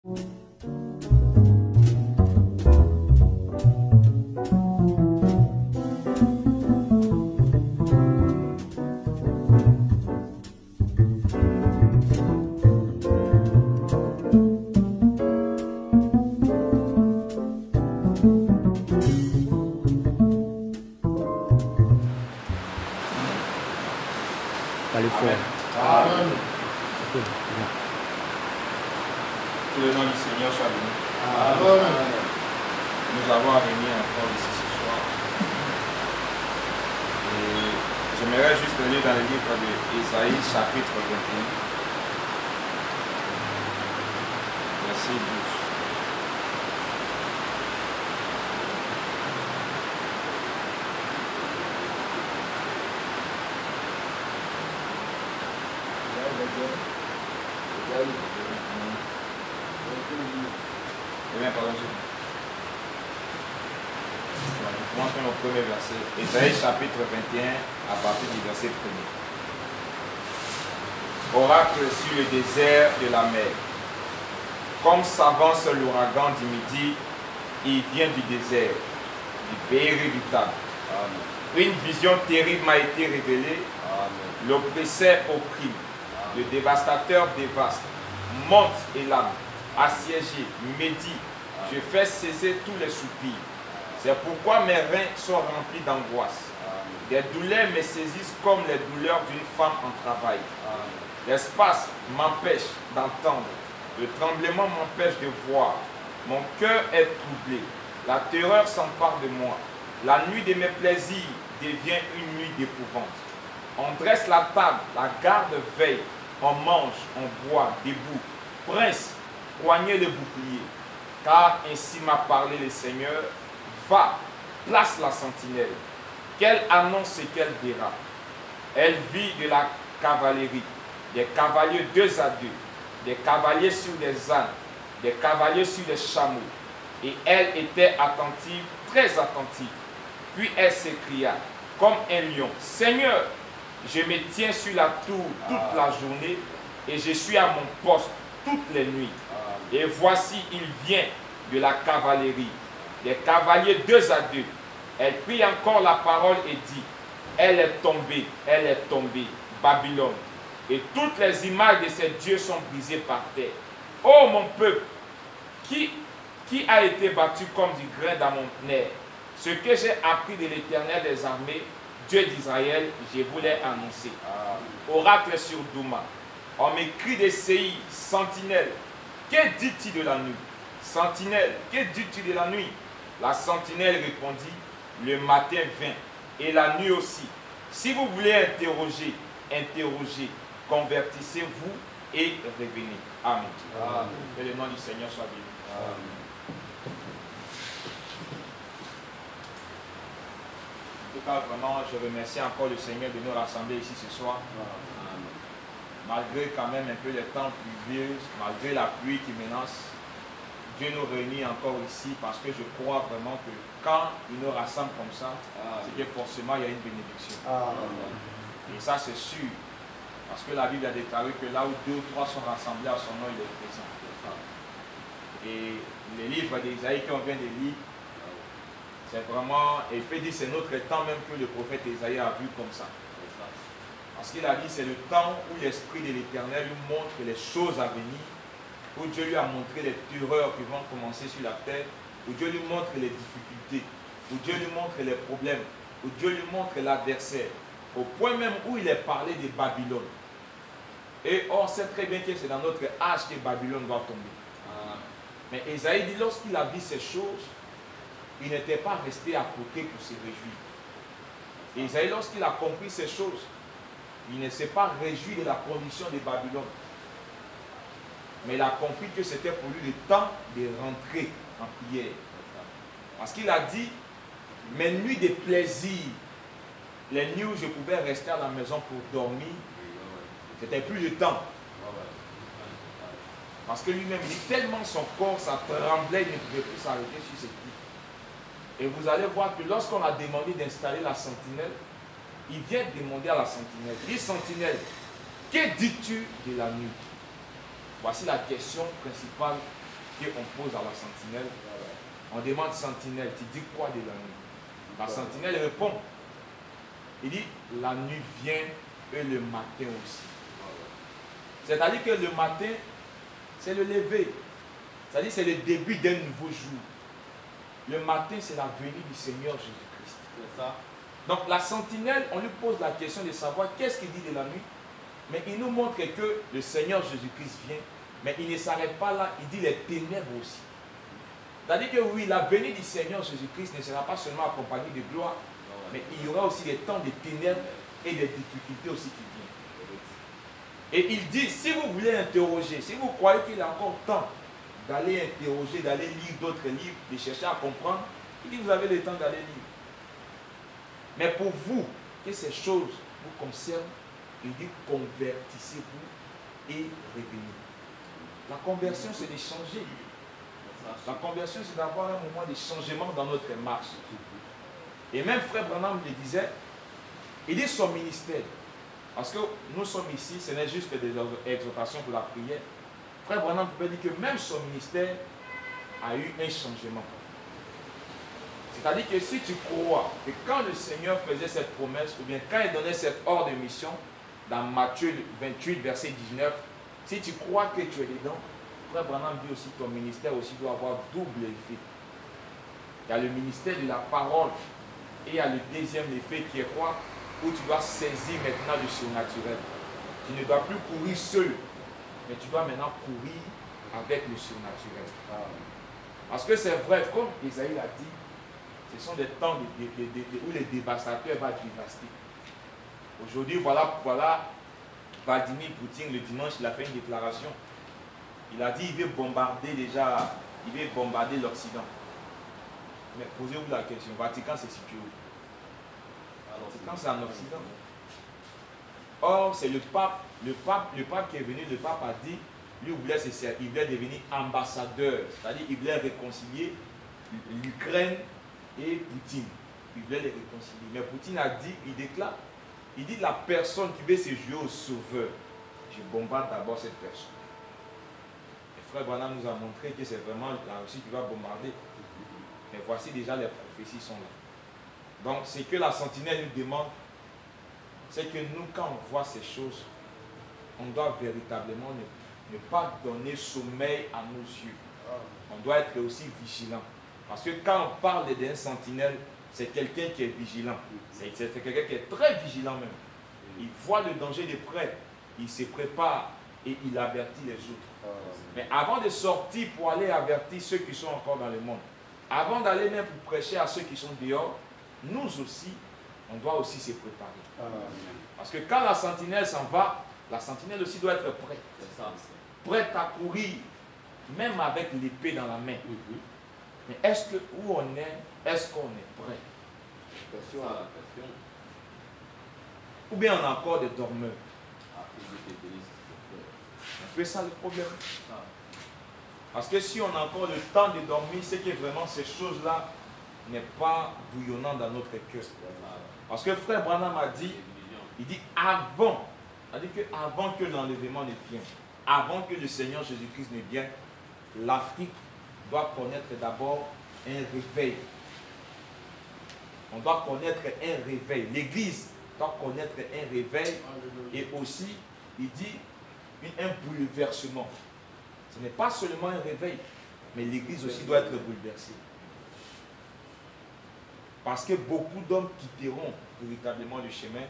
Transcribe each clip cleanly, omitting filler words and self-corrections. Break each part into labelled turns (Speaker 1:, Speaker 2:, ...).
Speaker 1: Que le nom du Seigneur soit béni. Amen. Nous avons réuni encore ici ce soir. Et j'aimerais juste lire dans le livre d'Ésaïe, chapitre 21, verset 12. Je commence par le premier verset. Ésaïe chapitre 21 à partir du verset 1er. Oracle sur le désert de la mer. Comme s'avance l'ouragan du midi, il vient du désert, du pays redoutable. Une vision terrible m'a été révélée. L'oppresseur opprime, le dévastateur dévaste, monte et lame, assiégé, médit. Je fais cesser tous les soupirs. C'est pourquoi mes reins sont remplis d'angoisse. Des douleurs me saisissent comme les douleurs d'une femme en travail. L'espace m'empêche d'entendre. Le tremblement m'empêche de voir. Mon cœur est troublé. La terreur s'empare de moi. La nuit de mes plaisirs devient une nuit d'épouvante. On dresse la table, la garde veille. On mange, on boit, debout. Prince, poignez le bouclier. Car ainsi m'a parlé le Seigneur. Va, place la sentinelle. Qu'elle annonce ce qu'elle verra. Elle vit de la cavalerie, des cavaliers 2 à 2, des cavaliers sur des ânes, des cavaliers sur des chameaux. Et elle était attentive, très attentive. Puis elle s'écria, comme un lion, Seigneur, je me tiens sur la tour toute la journée et je suis à mon poste toutes les nuits. Et voici, il vient de la cavalerie, des cavaliers 2 à 2. Elle prit encore la parole et dit, elle est tombée, Babylone. Et toutes les images de ces dieux sont brisées par terre. Ô mon peuple, qui a été battu comme du grain dans mon nerf? Ce que j'ai appris de l'Éternel des armées, Dieu d'Israël, je vous l'ai annoncé. Oracle sur Douma. On m'écrit des Séi, sentinelle. Que dis-tu de la nuit? Sentinelle, que dis-tu de la nuit? La sentinelle répondit, le matin vint, et la nuit aussi. Si vous voulez interroger, convertissez-vous et revenez. Amen. Que le nom du Seigneur soit béni. Amen. En tout cas, vraiment, je remercie encore le Seigneur de nous rassembler ici ce soir. Malgré quand même un peu les temps pluvieux, malgré la pluie qui menace, Dieu nous réunit encore ici parce que je crois vraiment que quand il nous rassemble comme ça, c'est que forcément il y a une bénédiction. Et ça c'est sûr. Parce que la Bible a déclaré que là où 2 ou 3 sont rassemblés à son nom, il est présent. Et les livres d'Ésaïe qu'on vient de lire, c'est vraiment, et il peut dire c'est notre temps même que le prophète Ésaïe a vu comme ça. Parce qu'il a dit c'est le temps où l'Esprit de l'Éternel lui montre les choses à venir, où Dieu lui a montré les terreurs qui vont commencer sur la terre, où Dieu lui montre les difficultés, où Dieu lui montre les problèmes, où Dieu lui montre l'adversaire, au point même où il est parlé de Babylone. Et on sait très bien que c'est dans notre âge que Babylone va tomber. Mais Ésaïe dit, lorsqu'il a vu ces choses, il n'était pas resté à côté pour se réjouir. Ésaïe, lorsqu'il a compris ces choses, il ne s'est pas réjoui de la condition de Babylone. Mais il a compris que c'était pour lui le temps de rentrer en prière. Parce qu'il a dit, mes nuits de plaisir, les nuits où je pouvais rester à la maison pour dormir, c'était plus le temps. Parce que lui-même, il dit tellement son corps, ça tremblait, il ne pouvait plus s'arrêter sur ses pieds. Et vous allez voir que lorsqu'on a demandé d'installer la sentinelle, il vient demander à la sentinelle, dis sentinelle, que dis-tu de la nuit? Voici la question principale qu'on pose à la sentinelle. On demande sentinelle, tu dis quoi de la nuit? La sentinelle répond. Il dit, la nuit vient et le matin aussi. C'est-à-dire que le matin, c'est le lever. C'est-à-dire que c'est le début d'un nouveau jour. Le matin, c'est la venue du Seigneur Jésus-Christ. C'est ça. Donc la sentinelle, on lui pose la question de savoir qu'est-ce qu'il dit de la nuit. Mais il nous montre que le Seigneur Jésus-Christ vient. Mais il ne s'arrête pas là, il dit les ténèbres aussi. C'est-à-dire que oui, la venue du Seigneur Jésus-Christ ne sera pas seulement accompagnée de gloire, mais il y aura aussi des temps de ténèbres et des difficultés aussi qui viennent. Et il dit, si vous voulez interroger, si vous croyez qu'il y a encore temps d'aller interroger, d'aller lire d'autres livres, de chercher à comprendre, il dit, vous avez le temps d'aller lire. Mais pour vous, que ces choses vous concernent, il dit, convertissez-vous et revenez. La conversion, c'est de changer. La conversion, c'est d'avoir un moment de changement dans notre marche. Et même Frère Branham le disait, il dit son ministère. Parce que nous sommes ici, ce n'est juste des exhortations pour la prière. Frère Branham peut dire que même son ministère a eu un changement. C'est-à-dire que si tu crois que quand le Seigneur faisait cette promesse, ou bien quand il donnait cette ordre de mission, dans Matthieu 28, verset 19, si tu crois que tu es dedans, Frère Branham dit aussi que ton ministère aussi doit avoir double effet. Il y a le ministère de la parole et il y a le deuxième effet qui est quoi? Où tu dois saisir maintenant le surnaturel. Tu ne dois plus courir seul, mais tu dois maintenant courir avec le surnaturel. Parce que c'est vrai, comme Isaïe l'a dit, ce sont des temps où les dévastateurs vont dévaster. Aujourd'hui, voilà, Vladimir Poutine, le dimanche, il a fait une déclaration. Il a dit qu'il veut bombarder déjà, il veut bombarder l'Occident. Mais posez-vous la question, Vatican c'est situé où? Vatican c'est en Occident. Or, c'est le pape qui est venu, le pape a dit, lui il voulait devenir ambassadeur, c'est-à-dire il voulait réconcilier l'Ukraine et Poutine. Il voulait les réconcilier. Mais Poutine a dit, il déclare, il dit la personne qui veut se jouer au sauveur, je bombarde d'abord cette personne. Frère Branham nous a montré que c'est vraiment la Russie qui va bombarder. Mais voici déjà les prophéties sont là. Donc ce que la sentinelle nous demande, c'est que nous, quand on voit ces choses, on doit véritablement ne pas donner sommeil à nos yeux. On doit être aussi vigilant. Parce que quand on parle d'un sentinelle, c'est quelqu'un qui est vigilant. C'est quelqu'un qui est très vigilant même. Il voit le danger de près. Il se prépare et il avertit les autres. Mais avant de sortir pour aller avertir ceux qui sont encore dans le monde, avant d'aller même pour prêcher à ceux qui sont dehors, nous aussi, on doit aussi se préparer. Parce que quand la sentinelle s'en va, la sentinelle aussi doit être prête. Prête à courir, même avec l'épée dans la main. Mais est-ce que où on est qu'on est prêt? Ou bien on a encore des dormeurs? C'est un peu ça le problème. Parce que si on a encore le temps de dormir, c'est que vraiment ces choses-là n'est pas bouillonnant dans notre cœur. Parce que Frère Branham a dit, il dit avant, c'est-à-dire qu'avant que l'enlèvement ne vienne, avant que le Seigneur Jésus-Christ ne vienne, l'Afrique doit connaître d'abord un réveil. On doit connaître un réveil. L'Église doit connaître un réveil et aussi, il dit, un bouleversement. Ce n'est pas seulement un réveil, mais l'Église aussi doit être bouleversée. Parce que beaucoup d'hommes quitteront véritablement le chemin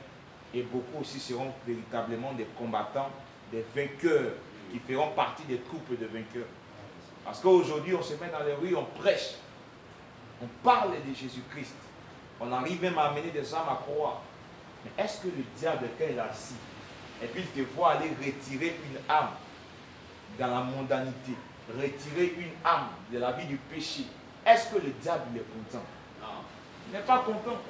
Speaker 1: et beaucoup aussi seront véritablement des combattants, des vainqueurs, qui feront partie des troupes de vainqueurs. Parce qu'aujourd'hui, on se met dans les rues, on prêche, on parle de Jésus-Christ. On arrive même à amener des âmes à croire. Mais est-ce que le diable, quand il est assis, et puis il te voit aller retirer une âme dans la mondanité, retirer une âme de la vie du péché, est-ce que le diable est content? Non. Il n'est pas content.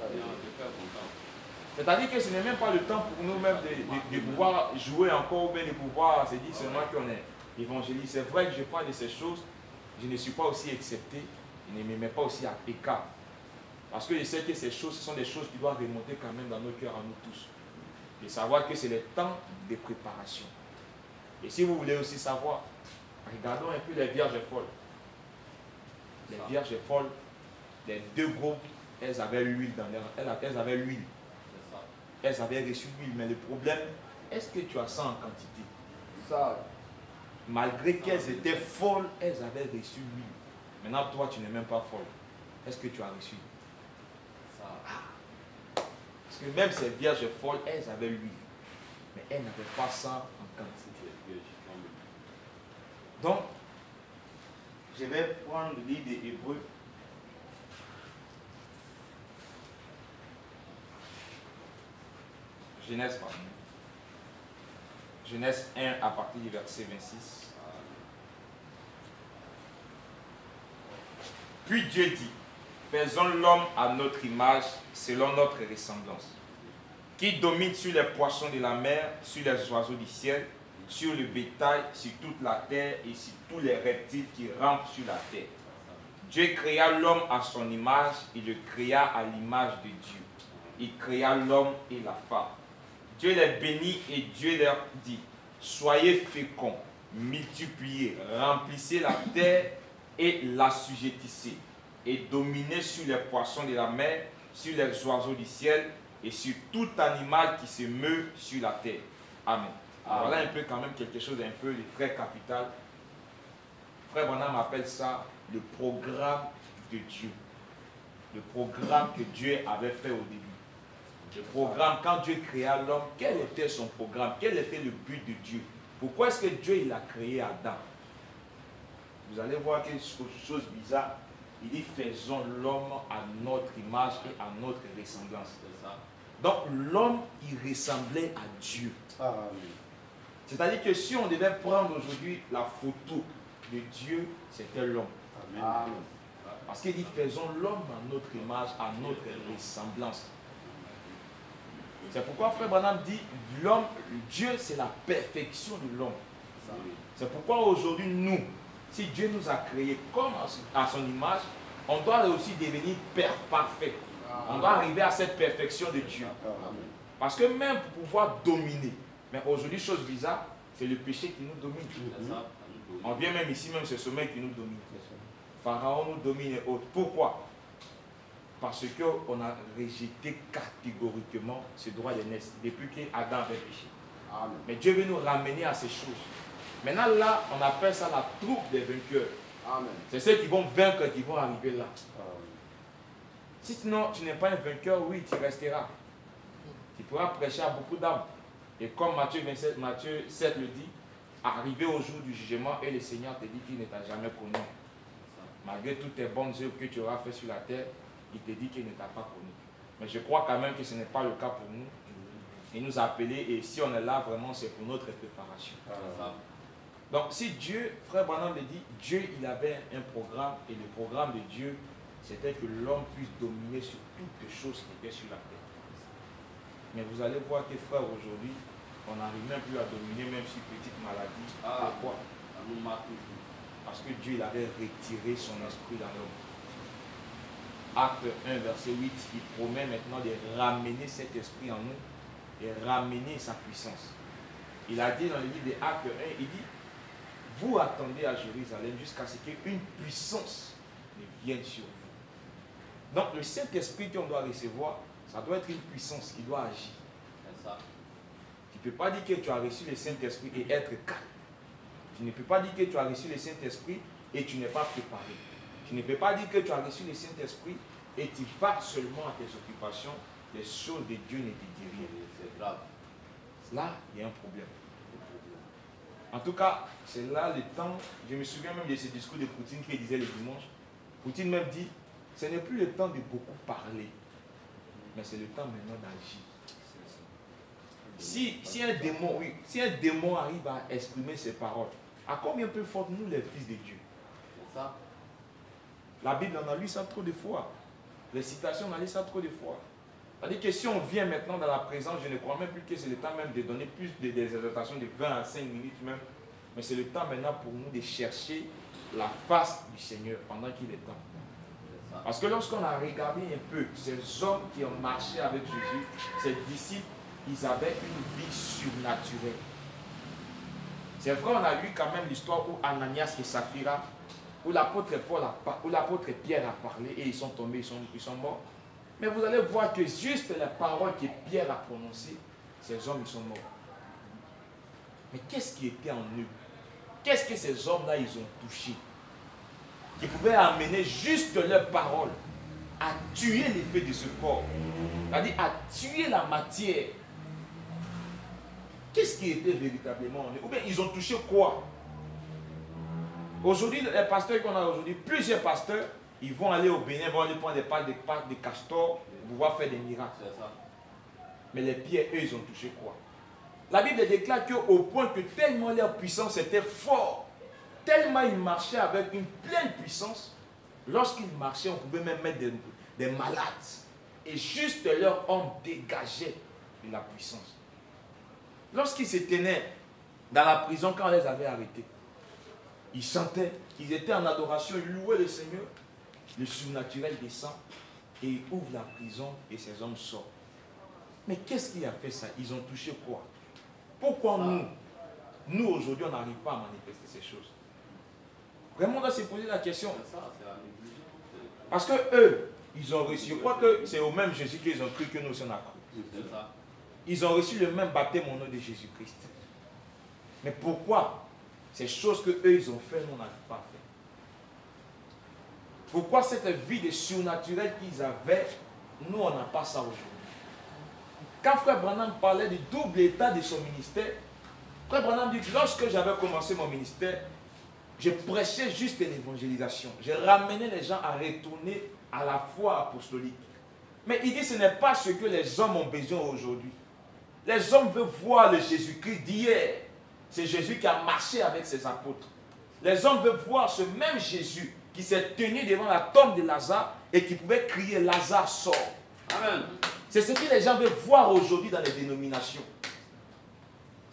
Speaker 1: C'est-à-dire que ce n'est même pas le temps pour nous-mêmes de pouvoir jouer encore ou bien de pouvoir se dire seulement qu'on est évangéliste. C'est vrai que je parle de ces choses, je ne suis pas aussi accepté, je ne me mets pas aussi à écart. Parce que je sais que ces choses, ce sont des choses qui doivent remonter quand même dans nos cœurs à nous tous. Et savoir que c'est le temps de préparation. Et si vous voulez aussi savoir, Regardons un peu les vierges folles. Les vierges folles, les deux groupes, elles avaient l'huile dans elles avaient l'huile. Elles avaient reçu l'huile, mais le problème, est-ce que tu as ça en quantité? Ça. Malgré qu'elles étaient folles, elles avaient reçu l'huile. Maintenant, toi, tu n'es même pas folle. Est-ce que tu as reçu? Ça. Parce que même ces vierges folles, elles avaient l'huile. Mais elles n'avaient pas ça en quantité. Donc, je vais prendre le livre des Hébreux. Genèse, pardon. Genèse 1 à partir du verset 26. Puis Dieu dit, faisons l'homme à notre image, selon notre ressemblance, qui domine sur les poissons de la mer, sur les oiseaux du ciel, sur le bétail, sur toute la terre et sur tous les reptiles qui rampent sur la terre. Dieu créa l'homme à son image, il le créa à l'image de Dieu. Il créa l'homme et la femme. Dieu les bénit et Dieu leur dit, soyez féconds, multipliez, remplissez la terre et l'assujettissez, et dominez sur les poissons de la mer, sur les oiseaux du ciel et sur tout animal qui se meut sur la terre. Amen. Voilà un peu quand même quelque chose d'un peu de très capital. Frère Branham appelle ça le programme de Dieu. Le programme que Dieu avait fait au début. Le programme, quand Dieu créa l'homme, quel était son programme? Quel était le but de Dieu? Pourquoi est-ce que Dieu il a créé Adam? Vous allez voir quelque chose bizarre. Il dit, faisons l'homme à notre image et à notre ressemblance. Donc l'homme, il ressemblait à Dieu. C'est-à-dire que si on devait prendre aujourd'hui la photo de Dieu, c'était l'homme. Parce qu'il dit, faisons l'homme à notre image, à notre ressemblance. C'est pourquoi Frère Branham dit, l'homme, Dieu c'est la perfection de l'homme. C'est pourquoi aujourd'hui nous, si Dieu nous a créés comme à son image, on doit aussi devenir parfait. On doit arriver à cette perfection de Dieu. Parce que même pour pouvoir dominer, mais aujourd'hui, chose bizarre, c'est le péché qui nous domine. On vient même ici, même ce sommeil qui nous domine. Pharaon nous domine et autres. Pourquoi? Parce qu'on a rejeté catégoriquement ce droit de naissance depuis qu'Adam avait péché. Mais Dieu veut nous ramener à ces choses. Maintenant là, on appelle ça la troupe des vainqueurs. C'est ceux qui vont vaincre qui vont arriver là. Si sinon tu n'es pas un vainqueur, oui, tu resteras. Tu pourras prêcher à beaucoup d'âmes. Et comme Matthieu 7 le dit, arrivé au jour du jugement et le Seigneur te dit qu'il ne t'a jamais connu. Malgré toutes tes bonnes œuvres que tu auras faites sur la terre, il te dit qu'il ne t'a pas connu. Mais je crois quand même que ce n'est pas le cas pour nous. Il nous a appelés et si on est là, vraiment, c'est pour notre préparation. Donc si Dieu, Frère Branham le dit, Dieu il avait un programme et le programme de Dieu, c'était que l'homme puisse dominer sur toutes les choses qui étaient sur la terre. Mais vous allez voir que frère, aujourd'hui, on n'arrive même plus à dominer même sur petite maladie. Pourquoi? Parce que Dieu il avait retiré son esprit dans l'homme. Acte 1, verset 8, il promet maintenant de ramener cet esprit en nous et ramener sa puissance. Il a dit dans le livre des Actes 1, il dit, vous attendez à Jérusalem jusqu'à ce qu'une puissance vienne sur vous. Donc le Saint-Esprit qu'on doit recevoir, ça doit être une puissance qui doit agir. Tu ne peux pas dire que tu as reçu le Saint-Esprit et être calme. Tu ne peux pas dire que tu as reçu le Saint-Esprit et tu n'es pas préparé. Tu ne peux pas dire que tu as reçu le Saint-Esprit et tu vas seulement à tes occupations. Les choses de Dieu ne te disent rien. C'est grave. Là, il y a un problème. En tout cas, c'est là le temps. Je me souviens même de ce discours de Poutine qui disait le dimanche. Poutine même dit, ce n'est plus le temps de beaucoup parler, mais c'est le temps maintenant d'agir. Si un démon arrive à exprimer ses paroles, à combien plus fort nous les fils de Dieu? Ça. La Bible en a lu ça trop de fois. Les citations on a lu ça trop de fois. C'est-à-dire que si on vient maintenant dans la présence, je ne crois même plus que c'est le temps même de donner plus des exhortations de 20 à 5 minutes même. Mais c'est le temps maintenant pour nous de chercher la face du Seigneur pendant qu'il est temps. Parce que lorsqu'on a regardé un peu ces hommes qui ont marché avec Jésus, ces disciples, ils avaient une vie surnaturelle. C'est vrai, on a lu quand même l'histoire où Ananias et Saphira, où l'apôtre Pierre a parlé et ils sont tombés, ils sont morts. Mais vous allez voir que juste les paroles que Pierre a prononcées, ces hommes, ils sont morts. Mais qu'est-ce qui était en eux? Qu'est-ce que ces hommes-là, ils ont touché? Qui pouvait amener juste leurs paroles à tuer l'effet de ce corps. C'est-à-dire à tuer la matière. Qu'est-ce qui était véritablement en eux? Ou bien ils ont touché quoi? Aujourd'hui, les pasteurs qu'on a aujourd'hui, plusieurs pasteurs, ils vont aller au Bénin, vont aller prendre des pâtes de castor pour pouvoir faire des miracles. Mais les pierres, eux, ils ont touché quoi? La Bible déclare qu'au point que tellement leur puissance était forte, tellement ils marchaient avec une pleine puissance, lorsqu'ils marchaient, on pouvait même mettre des malades. Et juste leur homme dégageait de la puissance. Lorsqu'ils se tenaient dans la prison, quand on les avait arrêtés, ils chantaient, ils étaient en adoration, ils louaient le Seigneur. Le surnaturel descend et il ouvre la prison et ces hommes sortent. Mais qu'est-ce qui a fait ça? Ils ont touché quoi? Pourquoi nous aujourd'hui, on n'arrive pas à manifester ces choses? Vraiment, on doit se poser la question. Parce que eux, ils ont reçu, je crois que c'est au même Jésus qu'ils ont cru que nous aussi on a cru. Ils ont reçu le même baptême au nom de Jésus-Christ. Mais pourquoi ces choses que eux ils ont fait, nous n'arrivons pas à faire? Pourquoi cette vie de surnaturel qu'ils avaient, nous on n'a pas ça aujourd'hui? Quand Frère Branham parlait du double état de son ministère, Frère Branham dit que lorsque j'avais commencé mon ministère, je prêchais juste l'évangélisation. Je ramenais les gens à retourner à la foi apostolique. Mais il dit ce n'est pas ce que les hommes ont besoin aujourd'hui. Les hommes veulent voir le Jésus-Christ d'hier. C'est Jésus qui a marché avec ses apôtres. Les hommes veulent voir ce même Jésus qui s'est tenu devant la tombe de Lazare et qui pouvait crier Lazare sort. Amen. C'est ce que les gens veulent voir aujourd'hui dans les dénominations.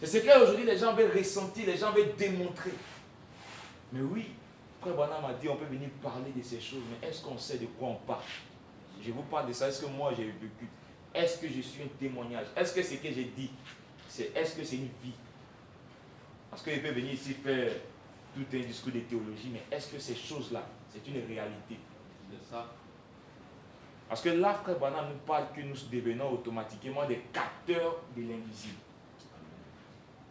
Speaker 1: C'est ce que aujourd'hui les gens veulent ressentir, les gens veulent démontrer. Mais oui, Frère Branham m'a dit on peut venir parler de ces choses, mais est-ce qu'on sait de quoi on parle? Je vous parle de ça, est-ce que moi j'ai vécu? Est-ce que je suis un témoignage? Est-ce que ce que j'ai dit, est-ce que c'est une vie? Parce qu'il peut venir ici faire tout un discours de théologie, mais est-ce que ces choses-là, c'est une réalité? C'est ça. Parce que là, Frère Branham nous parle que nous devenons automatiquement des capteurs de l'invisible.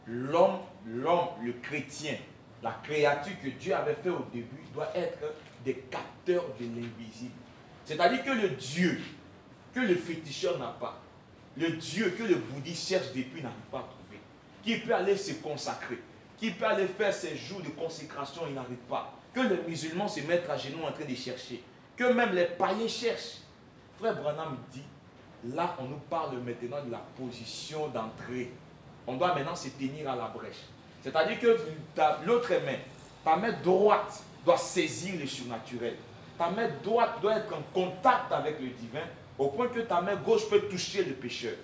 Speaker 1: L'homme, le chrétien, la créature que Dieu avait fait au début, doit être des capteurs de l'invisible. C'est-à-dire que le Dieu que le féticheur n'a pas, le Dieu que le bouddhiste cherche depuis n'arrive pas à trouver, qui peut aller se consacrer, qui peut aller faire ses jours de consécration, il n'arrive pas. Que les musulmans se mettent à genoux en train de chercher, que même les païens cherchent. Frère Branham dit, là on nous parle maintenant de la position d'entrée. On doit maintenant se tenir à la brèche. C'est-à-dire que l'autre main, ta main droite doit saisir le surnaturel. Ta main droite doit être en contact avec le divin, au point que ta main gauche peut toucher le pécheur.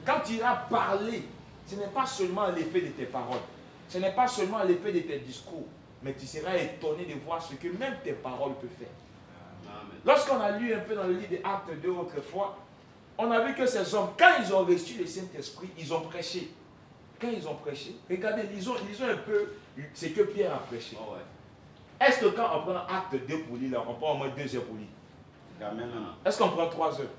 Speaker 1: Quand tu iras parler, ce n'est pas seulement l'effet de tes paroles, ce n'est pas seulement l'effet de tes discours, mais tu seras étonné de voir ce que même tes paroles peuvent faire. Lorsqu'on a lu un peu dans le livre des Actes 2 autrefois, on a vu que ces hommes, quand ils ont reçu le Saint-Esprit, ils ont prêché. Quand ils ont prêché, regardez, lisons un peu ce que Pierre a prêché. Oh ouais. Est-ce que quand on prend Acte 2 pour lire, on prend au moins 2 heures pour lire? Est-ce qu'on prend 3 heures?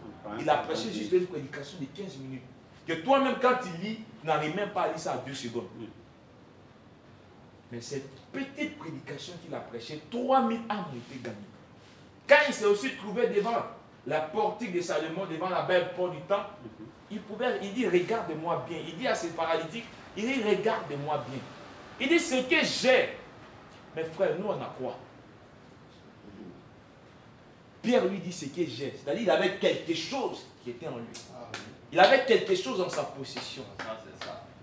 Speaker 1: Il a prêché juste une prédication de 15 minutes. Que toi-même, quand tu lis, tu n'arrives même pas à lire ça à 2 secondes. Mais cette petite prédication qu'il a prêchée, 3000 âmes ont été gagnées. Quand il s'est aussi trouvé devant la portique de Salomon, devant la belle porte du temple, il dit, regarde-moi bien. Il dit à ces paralytiques, il dit, regarde-moi bien. Il dit, ce que j'ai. Mes frères, nous on a quoi? Pierre lui dit ce que j'ai. C'est-à-dire qu'il avait quelque chose qui était en lui. Il avait quelque chose en sa possession.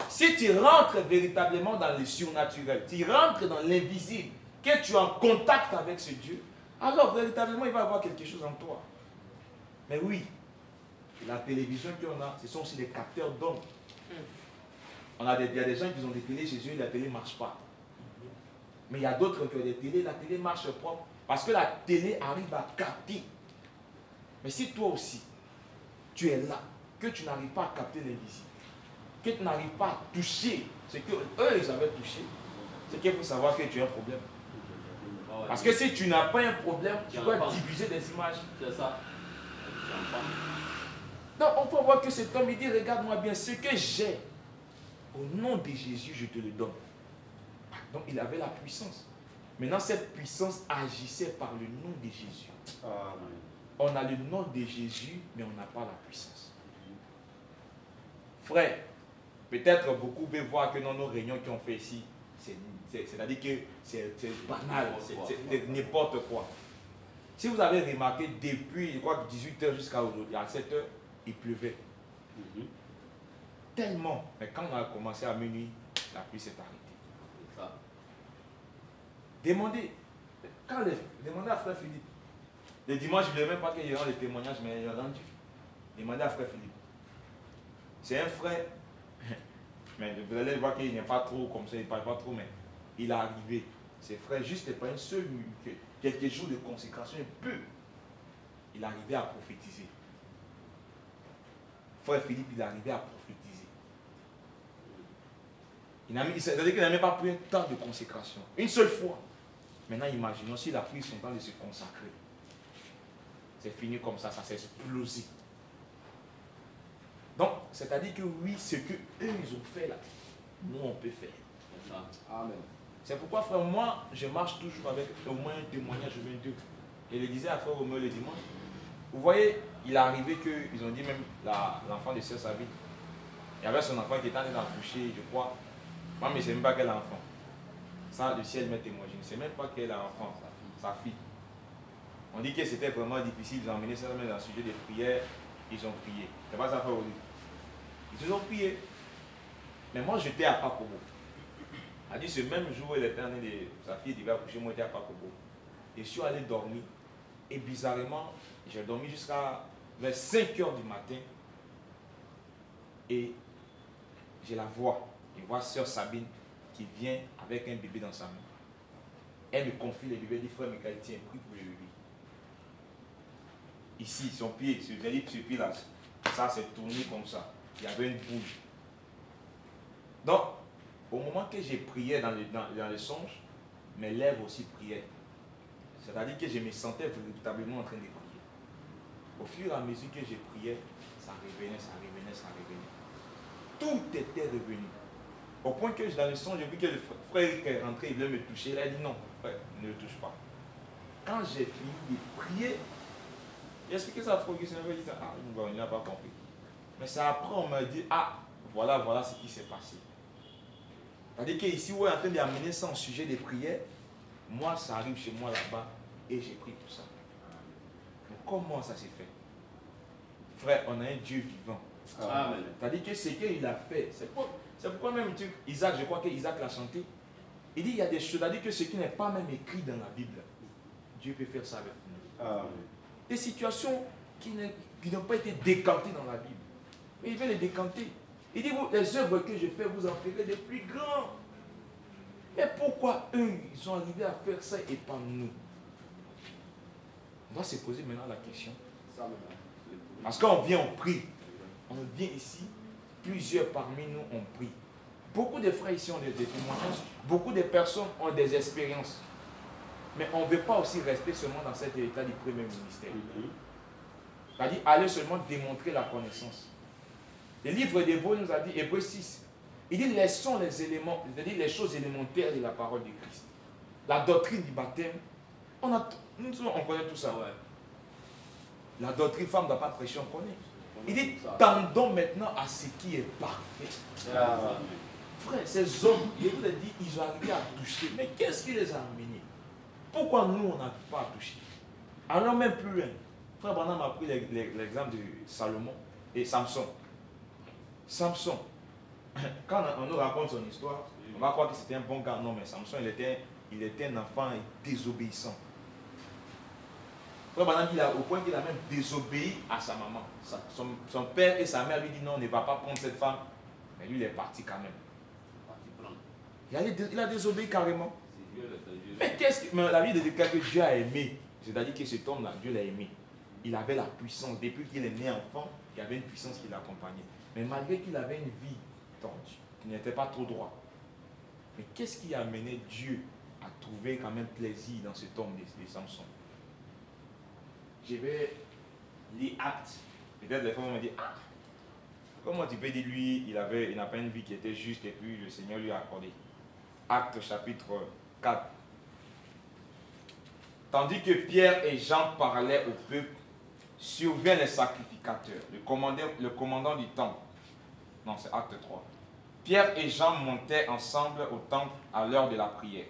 Speaker 1: Si tu rentres véritablement dans le surnaturel, tu rentres dans l'invisible, que tu es en contact avec ce Dieu, alors véritablement il va avoir quelque chose en toi. Mais oui, la télévision qu'on a, ce sont aussi des capteurs d'hommes. Il y a des gens qui ont des télés chez eux et la télé ne marche pas. Mais il y a d'autres qui ont des télés, la télé marche propre. Parce que la télé arrive à capter. Mais si toi aussi, tu es là, que tu n'arrives pas à capter l'invisible, que tu n'arrives pas à toucher ce qu'eux, ils avaient touché, c'est qu'il faut savoir que tu as un problème. Parce que si tu n'as pas un problème, tu dois diviser des images.
Speaker 2: C'est ça.
Speaker 1: Donc on peut voir que cet homme, il dit, regarde-moi bien, ce que j'ai, au nom de Jésus, je te le donne. Donc il avait la puissance. Maintenant, cette puissance agissait par le nom de Jésus. On a le nom de Jésus, mais on n'a pas la puissance. Frère, peut-être beaucoup peuvent voir que dans nos réunions qu'on fait ici, c'est-à-dire que c'est banal, c'est n'importe quoi. Si vous avez remarqué, depuis, je crois, 18h jusqu'à aujourd'hui, à 7h, il pleuvait. Tellement. Mais quand on a commencé à minuit, la pluie s'est arrêtée.
Speaker 2: Ça.
Speaker 1: Demandez à frère Philippe. Le dimanche, je ne voulais même pas qu'il rende le témoignage, mais il a rendu. Demandez à frère Philippe. C'est un frère, mais vous allez voir qu'il n'est pas trop comme ça, il ne parle pas trop, mais il est arrivé. Ses frères, juste pas un seul, quelques jours de consécration, un peu, il est arrivé à prophétiser. Frère Philippe, il est arrivé à prophétiser. C'est-à-dire qu'il n'a même pas pris un temps de consécration. Une seule fois. Maintenant, imaginons s'il a pris son temps de se consacrer. C'est fini comme ça s'est explosé. Donc, c'est-à-dire que oui, ce que eux ils ont fait là, nous on peut faire.
Speaker 2: Amen.
Speaker 1: C'est pourquoi, frère, moi, je marche toujours avec au moins un témoignage ou 22. Et je le disais à frère Romain le dimanche. Vous voyez, il est arrivé qu'ils ont dit même l'enfant de Sœur Sabine. Il y avait son enfant qui était en train d'accoucher, je crois. Moi, mais je ne sais même pas quel enfant. Ça, le ciel m'est témoin. Je ne sais même pas quel enfant, sa fille. On dit que c'était vraiment difficile. Ils ont emmené ça dans le sujet des prières. Ils ont prié. C'est pas ça, frère Oli. Ils ont prié. Mais moi, j'étais à Pakobo. Elle a dit ce même jour, elle était en train de. Sa fille devait accoucher, moi, j'étais à Pakobo. Et je suis allé dormir. Et bizarrement, j'ai dormi jusqu'à vers 5 h du matin. Et j'ai la voix. Je vois Sœur Sabine qui vient avec un bébé dans sa main. Elle me confie le bébé. Elle dit, frère Michael, tiens, prie pour le bébé. Ici, son pied, ce pied-là, ça s'est tourné comme ça. Il y avait une boule. Donc, au moment que j'ai prié dans le songe, mes lèvres aussi priaient. C'est-à-dire que je me sentais véritablement en train de prier. Au fur et à mesure que je priais, ça revenait, ça revenait, ça revenait. Tout était revenu. Au point que dans le songe, j'ai vu que le frère qui est rentré, il voulait me toucher. Il a dit non, frère, ne le touche pas. Quand j'ai fini de prier, j'ai expliqué ça à Frère Augustin, il dit ah, il n'a pas compris. Mais c'est après, on m'a dit, ah, voilà ce qui s'est passé. C'est-à-dire qu'ici, on est en train d'amener ça en sujet de prière. Moi, ça arrive chez moi là-bas et j'ai pris tout ça. Mais comment ça s'est fait? Frère, on a un Dieu vivant.
Speaker 2: Amen.
Speaker 1: C'est-à-dire que ce qu'il a fait, c'est pourquoi même Isaac, je crois que Isaac l'a chanté. Il dit il y a des choses, c'est-à-dire que ce qui n'est pas même écrit dans la Bible, Dieu peut faire ça avec nous.
Speaker 2: Amen.
Speaker 1: Des situations qui n'ont pas été décantées dans la Bible. Mais il veut les décanter. Il dit, les œuvres que je fais, vous en ferez des plus grands. Mais pourquoi eux, ils sont arrivés à faire ça et pas nous? On doit se poser maintenant la question. Parce qu'on vient, on prie. On vient ici, plusieurs parmi nous ont pris. Beaucoup de frères ici ont des témoignages, beaucoup de personnes ont des expériences. Mais on ne veut pas aussi rester seulement dans cet état du premier ministère. C'est-à-dire aller seulement démontrer la connaissance. Le livre d'Hébreux nous a dit, Hébreux 6, il dit laissons les éléments, c'est-à-dire les choses élémentaires de la parole de Christ. La doctrine du baptême, on connaît tout ça.
Speaker 2: Ouais.
Speaker 1: La doctrine, femme ne doit pas prêcher, on connaît. Il dit, tendons maintenant à ce qui est parfait. Frère, ces hommes, je vous l'ai dit, ils ont arrivé à toucher. Mais qu'est-ce qui les a amenés? Pourquoi nous, on n'arrive pas à toucher? Alors même plus loin. Frère Branham a pris l'exemple de Salomon et Samson. Samson, quand on nous raconte son histoire, on va croire que c'était un bon gars. Non, mais Samson, il était un enfant désobéissant. Frère Branham dit au point qu'il a même désobéi à sa maman. Son père et sa mère lui disent non, ne va pas prendre cette femme. Mais lui, il est parti quand même. Il a désobéi carrément. Mais la vie de quelqu'un que Dieu a aimé, c'est-à-dire que cet homme-là, Dieu l'a aimé. Il avait la puissance. Depuis qu'il est né enfant, il y avait une puissance qui l'accompagnait. Mais malgré qu'il avait une vie tendue, il n'était pas trop droit. Mais qu'est-ce qui a amené Dieu à trouver quand même plaisir dans cet homme de Samson? Je vais lire Actes. Peut-être des fois on me dit, ah, comment tu peux dire lui, il n'a pas une vie qui était juste et puis le Seigneur lui a accordé. Actes chapitre 4. Tandis que Pierre et Jean parlaient au peuple, survint les sacrificateurs, le commandant du temple. Non, c'est Acte 3. Pierre et Jean montaient ensemble au temple à l'heure de la prière.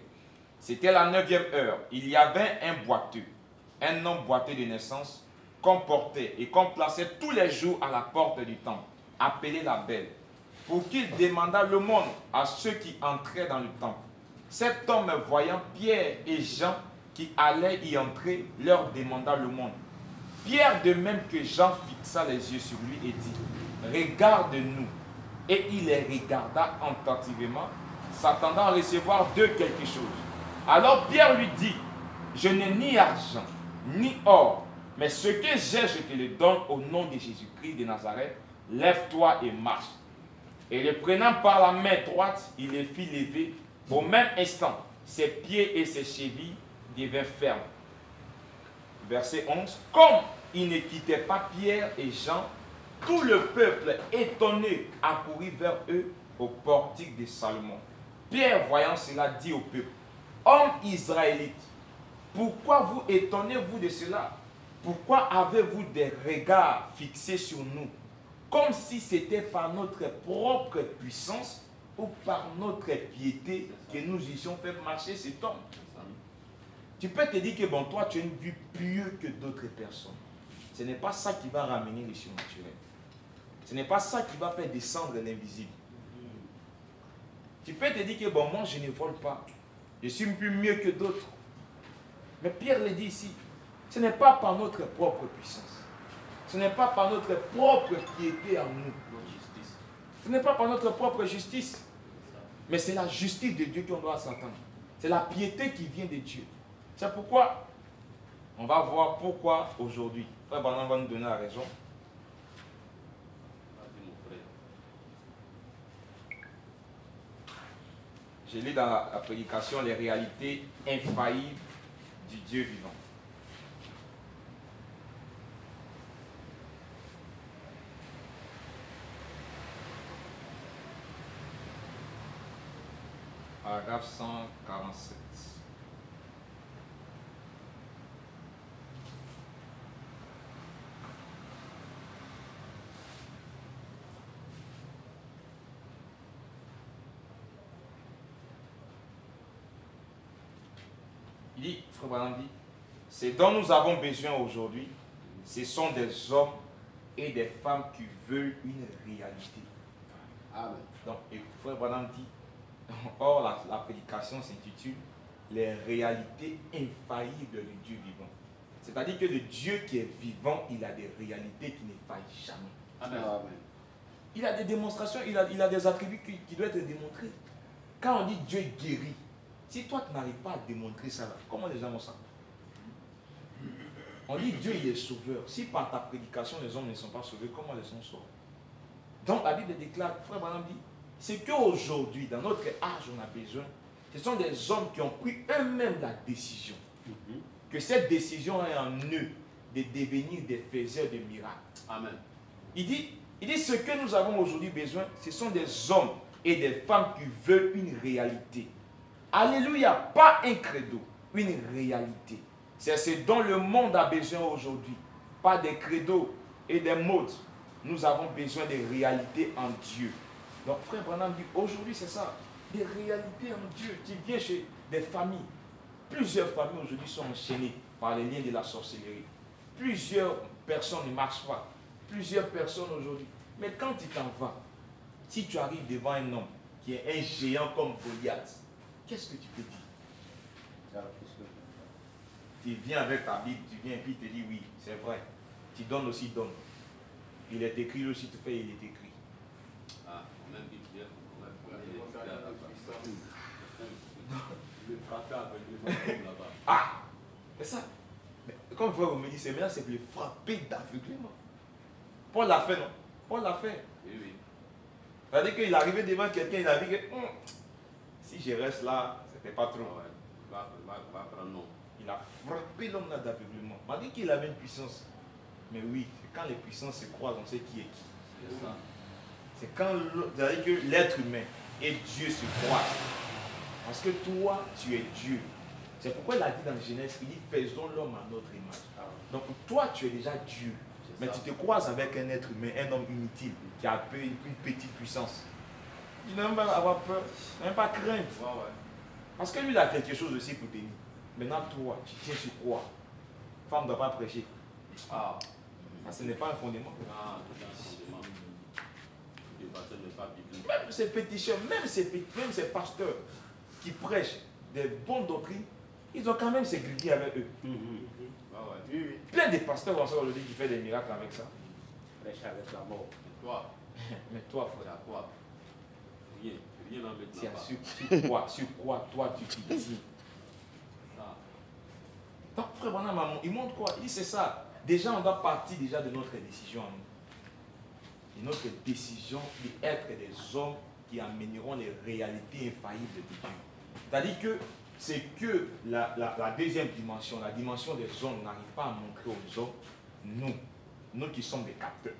Speaker 1: C'était la 9e heure. Il y avait un boiteux, un homme boiteux de naissance, qu'on portait et qu'on plaçait tous les jours à la porte du temple, appelé la Belle, pour qu'il demandât l'aumône à ceux qui entraient dans le temple. Cet homme, voyant Pierre et Jean qui allaient y entrer, leur demanda l'aumône. Pierre, de même que Jean, fixa les yeux sur lui et dit, regarde-nous. Et il les regarda attentivement, s'attendant à recevoir d'eux quelque chose. Alors Pierre lui dit, je n'ai ni argent, ni or, mais ce que j'ai, je te le donne au nom de Jésus-Christ de Nazareth. Lève-toi et marche. Et le prenant par la main droite, il les fit lever. Au même instant, ses pieds et ses chevilles devinrent fermes. Verset 11. Comme il ne quittait pas Pierre et Jean, tout le peuple étonné accourut vers eux au portique de Salomon. Pierre, voyant cela, dit au peuple, hommes israélites, pourquoi vous étonnez-vous de cela? Pourquoi avez-vous des regards fixés sur nous, comme si c'était par notre propre puissance ou par notre piété que nous eussions fait marcher cet homme? Tu peux te dire que bon, toi, tu as une vue plus que d'autres personnes. Ce n'est pas ça qui va ramener le surnaturel. Ce n'est pas ça qui va faire descendre l'invisible. Tu peux te dire que bon, moi, je ne vole pas. Je suis plus mieux que d'autres. Mais Pierre le dit ici, ce n'est pas par notre propre puissance. Ce n'est pas par notre propre piété en nous. Ce n'est pas par notre propre justice. Mais c'est la justice de Dieu qu'on doit s'attendre. C'est la piété qui vient de Dieu. C'est pourquoi on va voir pourquoi aujourd'hui. Frère Branham va nous donner la raison. Je lis dans la prédication les réalités infaillibles du Dieu vivant. Paragraphe 147. Il dit, Frère Branham dit, ce dont nous avons besoin aujourd'hui, ce sont des hommes et des femmes qui veulent une réalité. Amen. Donc, et Frère Branham dit, or la prédication s'intitule les réalités infaillibles du Dieu vivant. C'est-à-dire que le Dieu qui est vivant, il a des réalités qui ne faillent jamais. Amen. Amen. Il a des démonstrations, il a des attributs qui doivent être démontrés. Quand on dit Dieu guérit, si toi tu n'arrives pas à démontrer ça, là, comment les gens vont savoir? On dit Dieu il est sauveur. Si par ta prédication les hommes ne sont pas sauvés, comment les hommes sauvent? Donc la Bible déclare, Frère Branham dit, c'est qu'aujourd'hui, dans notre âge, on a besoin, ce sont des hommes qui ont pris eux-mêmes la décision. Que cette décision est en eux de devenir des faiseurs de miracles. Amen. Il dit ce que nous avons aujourd'hui besoin, ce sont des hommes et des femmes qui veulent une réalité. Alléluia, pas un credo, une réalité. C'est ce dont le monde a besoin aujourd'hui. Pas des credos et des modes. Nous avons besoin de réalités en Dieu. Donc, Frère Branham dit, aujourd'hui c'est ça, des réalités en Dieu. Tu viens chez des familles. Plusieurs familles aujourd'hui sont enchaînées par les liens de la sorcellerie. Plusieurs personnes ne marchent pas. Plusieurs personnes aujourd'hui. Mais quand tu t'en vas, si tu arrives devant un homme qui est un géant comme Goliath, qu'est-ce que tu peux dire? Tu viens avec ta Bible, tu viens et puis tu te dis oui, c'est vrai. Tu donnes aussi, donne. Il est écrit aussi, tu fais, il est écrit. Ah, on a dit bien. Ah, c'est ça. Mais comme frère vous me dit, c'est bien, c'est pour le frapper d'aveuglement. Paul l'a fait, non? Paul l'a fait. Oui, oui. C'est-à-dire qu'il est arrivé devant quelqu'un, il a dit que Si je reste là, c'était pas trop.
Speaker 2: Ouais. Va prendre non.
Speaker 1: Il a frappé l'homme là d'aveuglement. Malgré qu'il avait une puissance. Mais oui, c'est quand les puissances se croisent, on sait qui est qui.
Speaker 2: C'est ça.
Speaker 1: C'est quand c'est-à-dire que l'être humain et Dieu se croisent. Parce que toi, tu es Dieu. C'est pourquoi il a dit dans Genèse, il dit faisons l'homme à notre image. Donc toi, tu es déjà Dieu. Mais tu te croises avec un être humain, un homme inutile, qui a une petite puissance. Il n'a même pas avoir peur, il n'a même pas crainte.
Speaker 2: Ouais.
Speaker 1: Parce que lui, il a quelque chose aussi pour tenir. Maintenant, toi, tu tiens sur quoi? Femme ne doit pas prêcher.
Speaker 2: Ah.
Speaker 1: Ce n'est pas un fondement.
Speaker 2: Ah, tout un fondement. Le pasteur n'est pas biblique.
Speaker 1: Même ces péticheurs, même ces pasteurs qui prêchent des bonnes doctrines, ils ont quand même ces grillés avec eux.
Speaker 2: Ah ouais.
Speaker 1: Plein de pasteurs vont sortir aujourd'hui qui font des miracles avec ça.
Speaker 3: Prêcher avec la mort.
Speaker 2: Et toi,
Speaker 1: Mais toi,
Speaker 2: c'est
Speaker 1: frère,
Speaker 2: à quoi? Rien. Rien en
Speaker 1: c'est
Speaker 2: mettant
Speaker 1: sur quoi toi tu te dis?
Speaker 2: ça.
Speaker 1: Donc, frère Branham, il montre quoi? Il dit c'est ça. Déjà, on doit partir déjà de notre décision à nous. Et notre décision d'être des hommes qui amèneront les réalités infaillibles de Dieu. C'est-à-dire que c'est que la deuxième dimension, la dimension des hommes n'arrive pas à montrer aux hommes, nous qui sommes des capteurs,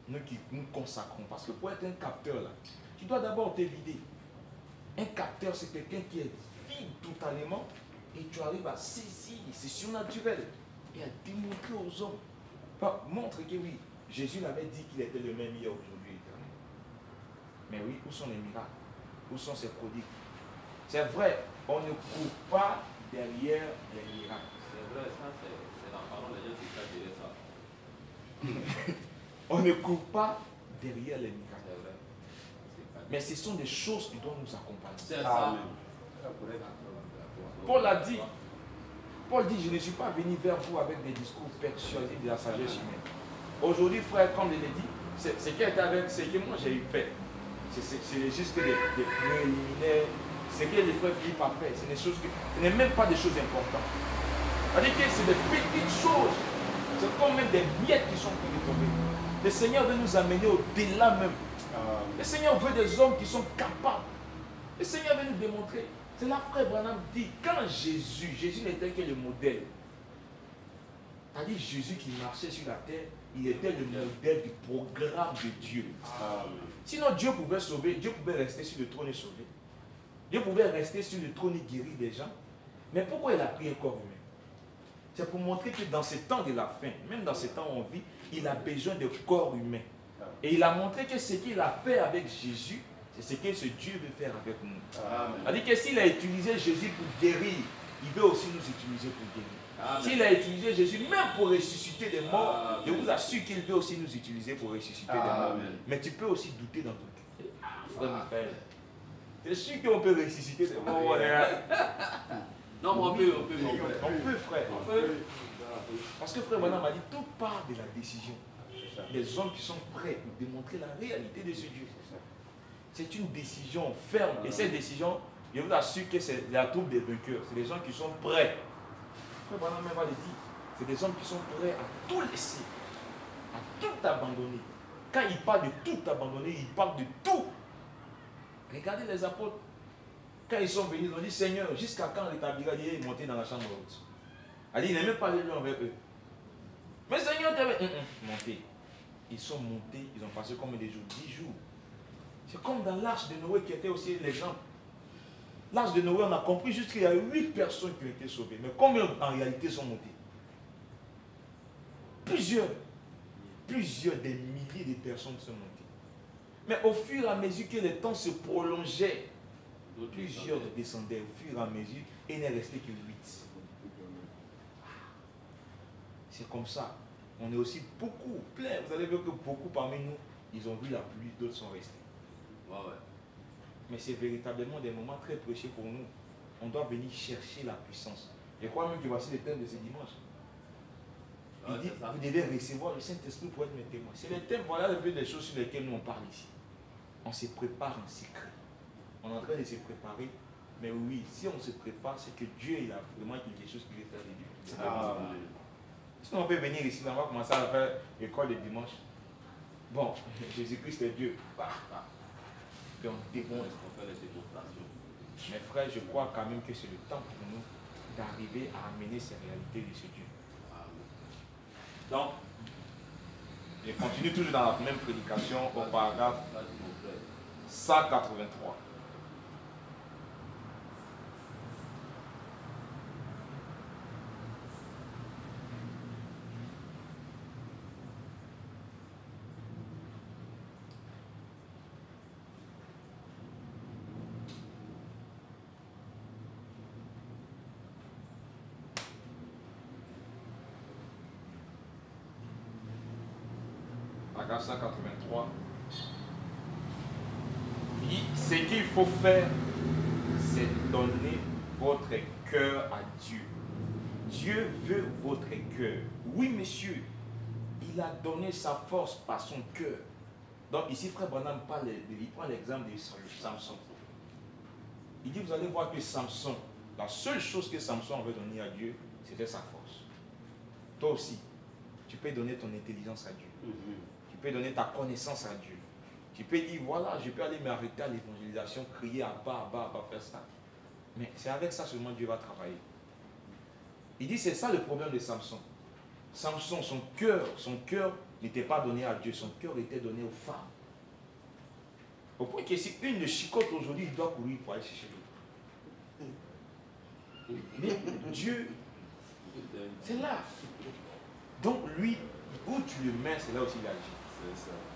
Speaker 1: nous qui nous consacrons. Parce que pour être un capteur, là, tu dois d'abord te vider. Un capteur, c'est quelqu'un qui est vide totalement et tu arrives à saisir, c'est surnaturel, et à démontrer aux hommes. Enfin, montre que oui, Jésus l'avait dit qu'il était le même hier, aujourd'hui, éternel. Mais oui, où sont les miracles? Où sont ces prodiges? C'est vrai, on ne court pas derrière les miracles.
Speaker 2: C'est vrai, ça, c'est la parole, les gens qui cachent derrière ça.
Speaker 1: On ne court pas derrière les miracles.
Speaker 2: C'est vrai.
Speaker 1: Mais ce sont des choses qui doivent nous accompagner.
Speaker 2: C'est ça même.
Speaker 1: Paul a dit, je ne suis pas venu vers vous avec des discours persuasifs de la sagesse humaine. Aujourd'hui, frère, comme je l'ai dit, ce qui est avec, ce que moi j'ai eu fait, c'est juste des préliminaires, ce que les frères Philippe a fait, ce n'est même pas des choses importantes. C'est-à-dire que c'est des petites choses, c'est comme même des miettes qui sont pour tomber. Le Seigneur veut nous amener au-delà même. Le Seigneur veut des hommes qui sont capables. Le Seigneur veut nous démontrer. C'est là frère Branham dit, quand Jésus n'était que le modèle. C'est-à-dire Jésus qui marchait sur la terre, il était le modèle du programme de Dieu. Sinon Dieu pouvait sauver, Dieu pouvait rester sur le trône et sauver. Dieu pouvait rester sur le trône et guérir des gens. Mais pourquoi il a pris un corps humain? C'est pour montrer que dans ce temps de la fin, même dans ce temps où on vit, il a besoin de corps humain. Et il a montré que ce qu'il a fait avec Jésus, c'est ce que ce Dieu veut faire avec nous. C'est-à-dire que s'il a utilisé Jésus pour guérir, il veut aussi nous utiliser pour guérir. S'il a utilisé Jésus même pour ressusciter des morts, je vous assure qu'il veut aussi nous utiliser pour ressusciter des morts. Mais tu peux aussi douter dans ton cœur. Frère Michael, tu es sûr qu'on peut ressusciter des morts?
Speaker 2: Non, mais on peut.
Speaker 1: On peut, frère.
Speaker 2: On peut.
Speaker 1: Parce que frère Branham m'a dit, tout part de la décision. Des hommes qui sont prêts pour démontrer la réalité de ce Dieu. C'est une décision ferme. Et cette décision, je vous assure que c'est la troupe des vainqueurs. C'est des gens qui sont prêts. Frère Branham va le dire. C'est des hommes qui sont prêts à tout laisser, à tout abandonner. Quand il parle de tout abandonner, il parle de tout. Regardez les apôtres. Quand ils sont venus, ils ont dit, Seigneur, jusqu'à quand l'établissement est monté dans la chambre haute? Il n'a même pas les liens avec eux. Mais Seigneur, tu avais monté. Ils sont montés, ils ont passé combien de jours? 10 jours. C'est comme dans l'arche de Noé qui était aussi l'exemple. L'arche de Noé, on a compris juste qu'il y a 8 personnes qui ont été sauvées. Mais combien en réalité sont montées? Plusieurs, des milliers de personnes sont montées. Mais au fur et à mesure que le temps se prolongeait, plusieurs descendaient au fur et à mesure et il n'est resté que 8. C'est comme ça. On est aussi beaucoup, plein. Vous allez voir que beaucoup parmi nous, ils ont vu la pluie, d'autres sont restés.
Speaker 2: Ouais.
Speaker 1: Mais c'est véritablement des moments très précieux pour nous. On doit venir chercher la puissance. Je crois même que voici le thème de ce dimanche. Il dit, vous devez recevoir le Saint-Esprit pour être mes témoins. C'est le thème, voilà un peu des choses sur lesquelles nous on parle ici. On se prépare en secret. On est en train de se préparer. Mais oui, si on se prépare, c'est que Dieu il a vraiment quelque chose qu'il veut faire de Dieu. Sinon on peut venir ici, on va commencer à faire l'école de dimanche. Bon, Jésus-Christ est Dieu. Puis on démontre.
Speaker 2: On fait les démonstrations.
Speaker 1: Mes frères, je crois quand même que c'est le temps pour nous d'arriver à amener ces réalités de ce Dieu. Donc, je continue toujours dans la même prédication au paragraphe 183. Paragraphe 183. Ce qu'il faut faire, c'est donner votre cœur à Dieu. Dieu veut votre cœur. Oui, monsieur, il a donné sa force par son cœur. Donc ici, frère Branham parle, il prend l'exemple de Samson. Il dit, vous allez voir que Samson, la seule chose que Samson avait donnée à Dieu, c'était sa force. Toi aussi, tu peux donner ton intelligence à Dieu. Tu peux donner ta connaissance à Dieu. Tu peux dire, voilà, je peux aller m'arrêter à l'évangélisation, crier à bas, faire ça. Mais c'est avec ça seulement Dieu va travailler. Il dit, c'est ça le problème de Samson. Samson, son cœur n'était pas donné à Dieu, son cœur était donné aux femmes. Au point que si une le chicote aujourd'hui, il doit courir pour aller chercher l'autre. Mais Dieu, c'est là. Donc lui, où tu le mets, c'est là aussi il agit.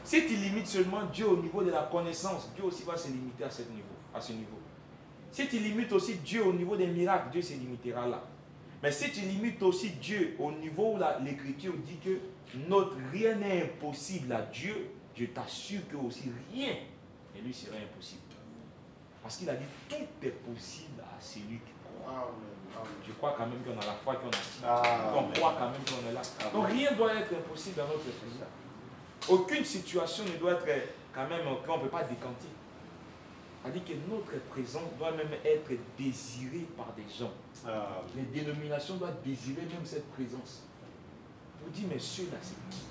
Speaker 1: Si tu limites seulement Dieu au niveau de la connaissance, Dieu aussi va se limiter à ce niveau. Si tu limites aussi Dieu au niveau des miracles, Dieu se limitera là. Mais si tu limites aussi Dieu au niveau où l'Écriture dit que notre rien n'est impossible à Dieu, je t'assure que aussi rien ne lui sera impossible. Parce qu'il a dit tout est possible à celui qui croit. Je crois quand même qu'on a la foi, qu'on croit quand même qu'on est là. Donc rien ne doit être impossible dans notre président. Aucune situation ne doit être quand même qu'on ne peut pas décanter. C'est-à-dire que notre présence doit même être désirée par des gens. Les dénominations doivent désirer même cette présence. Vous dites, mais ceux-là, c'est qui?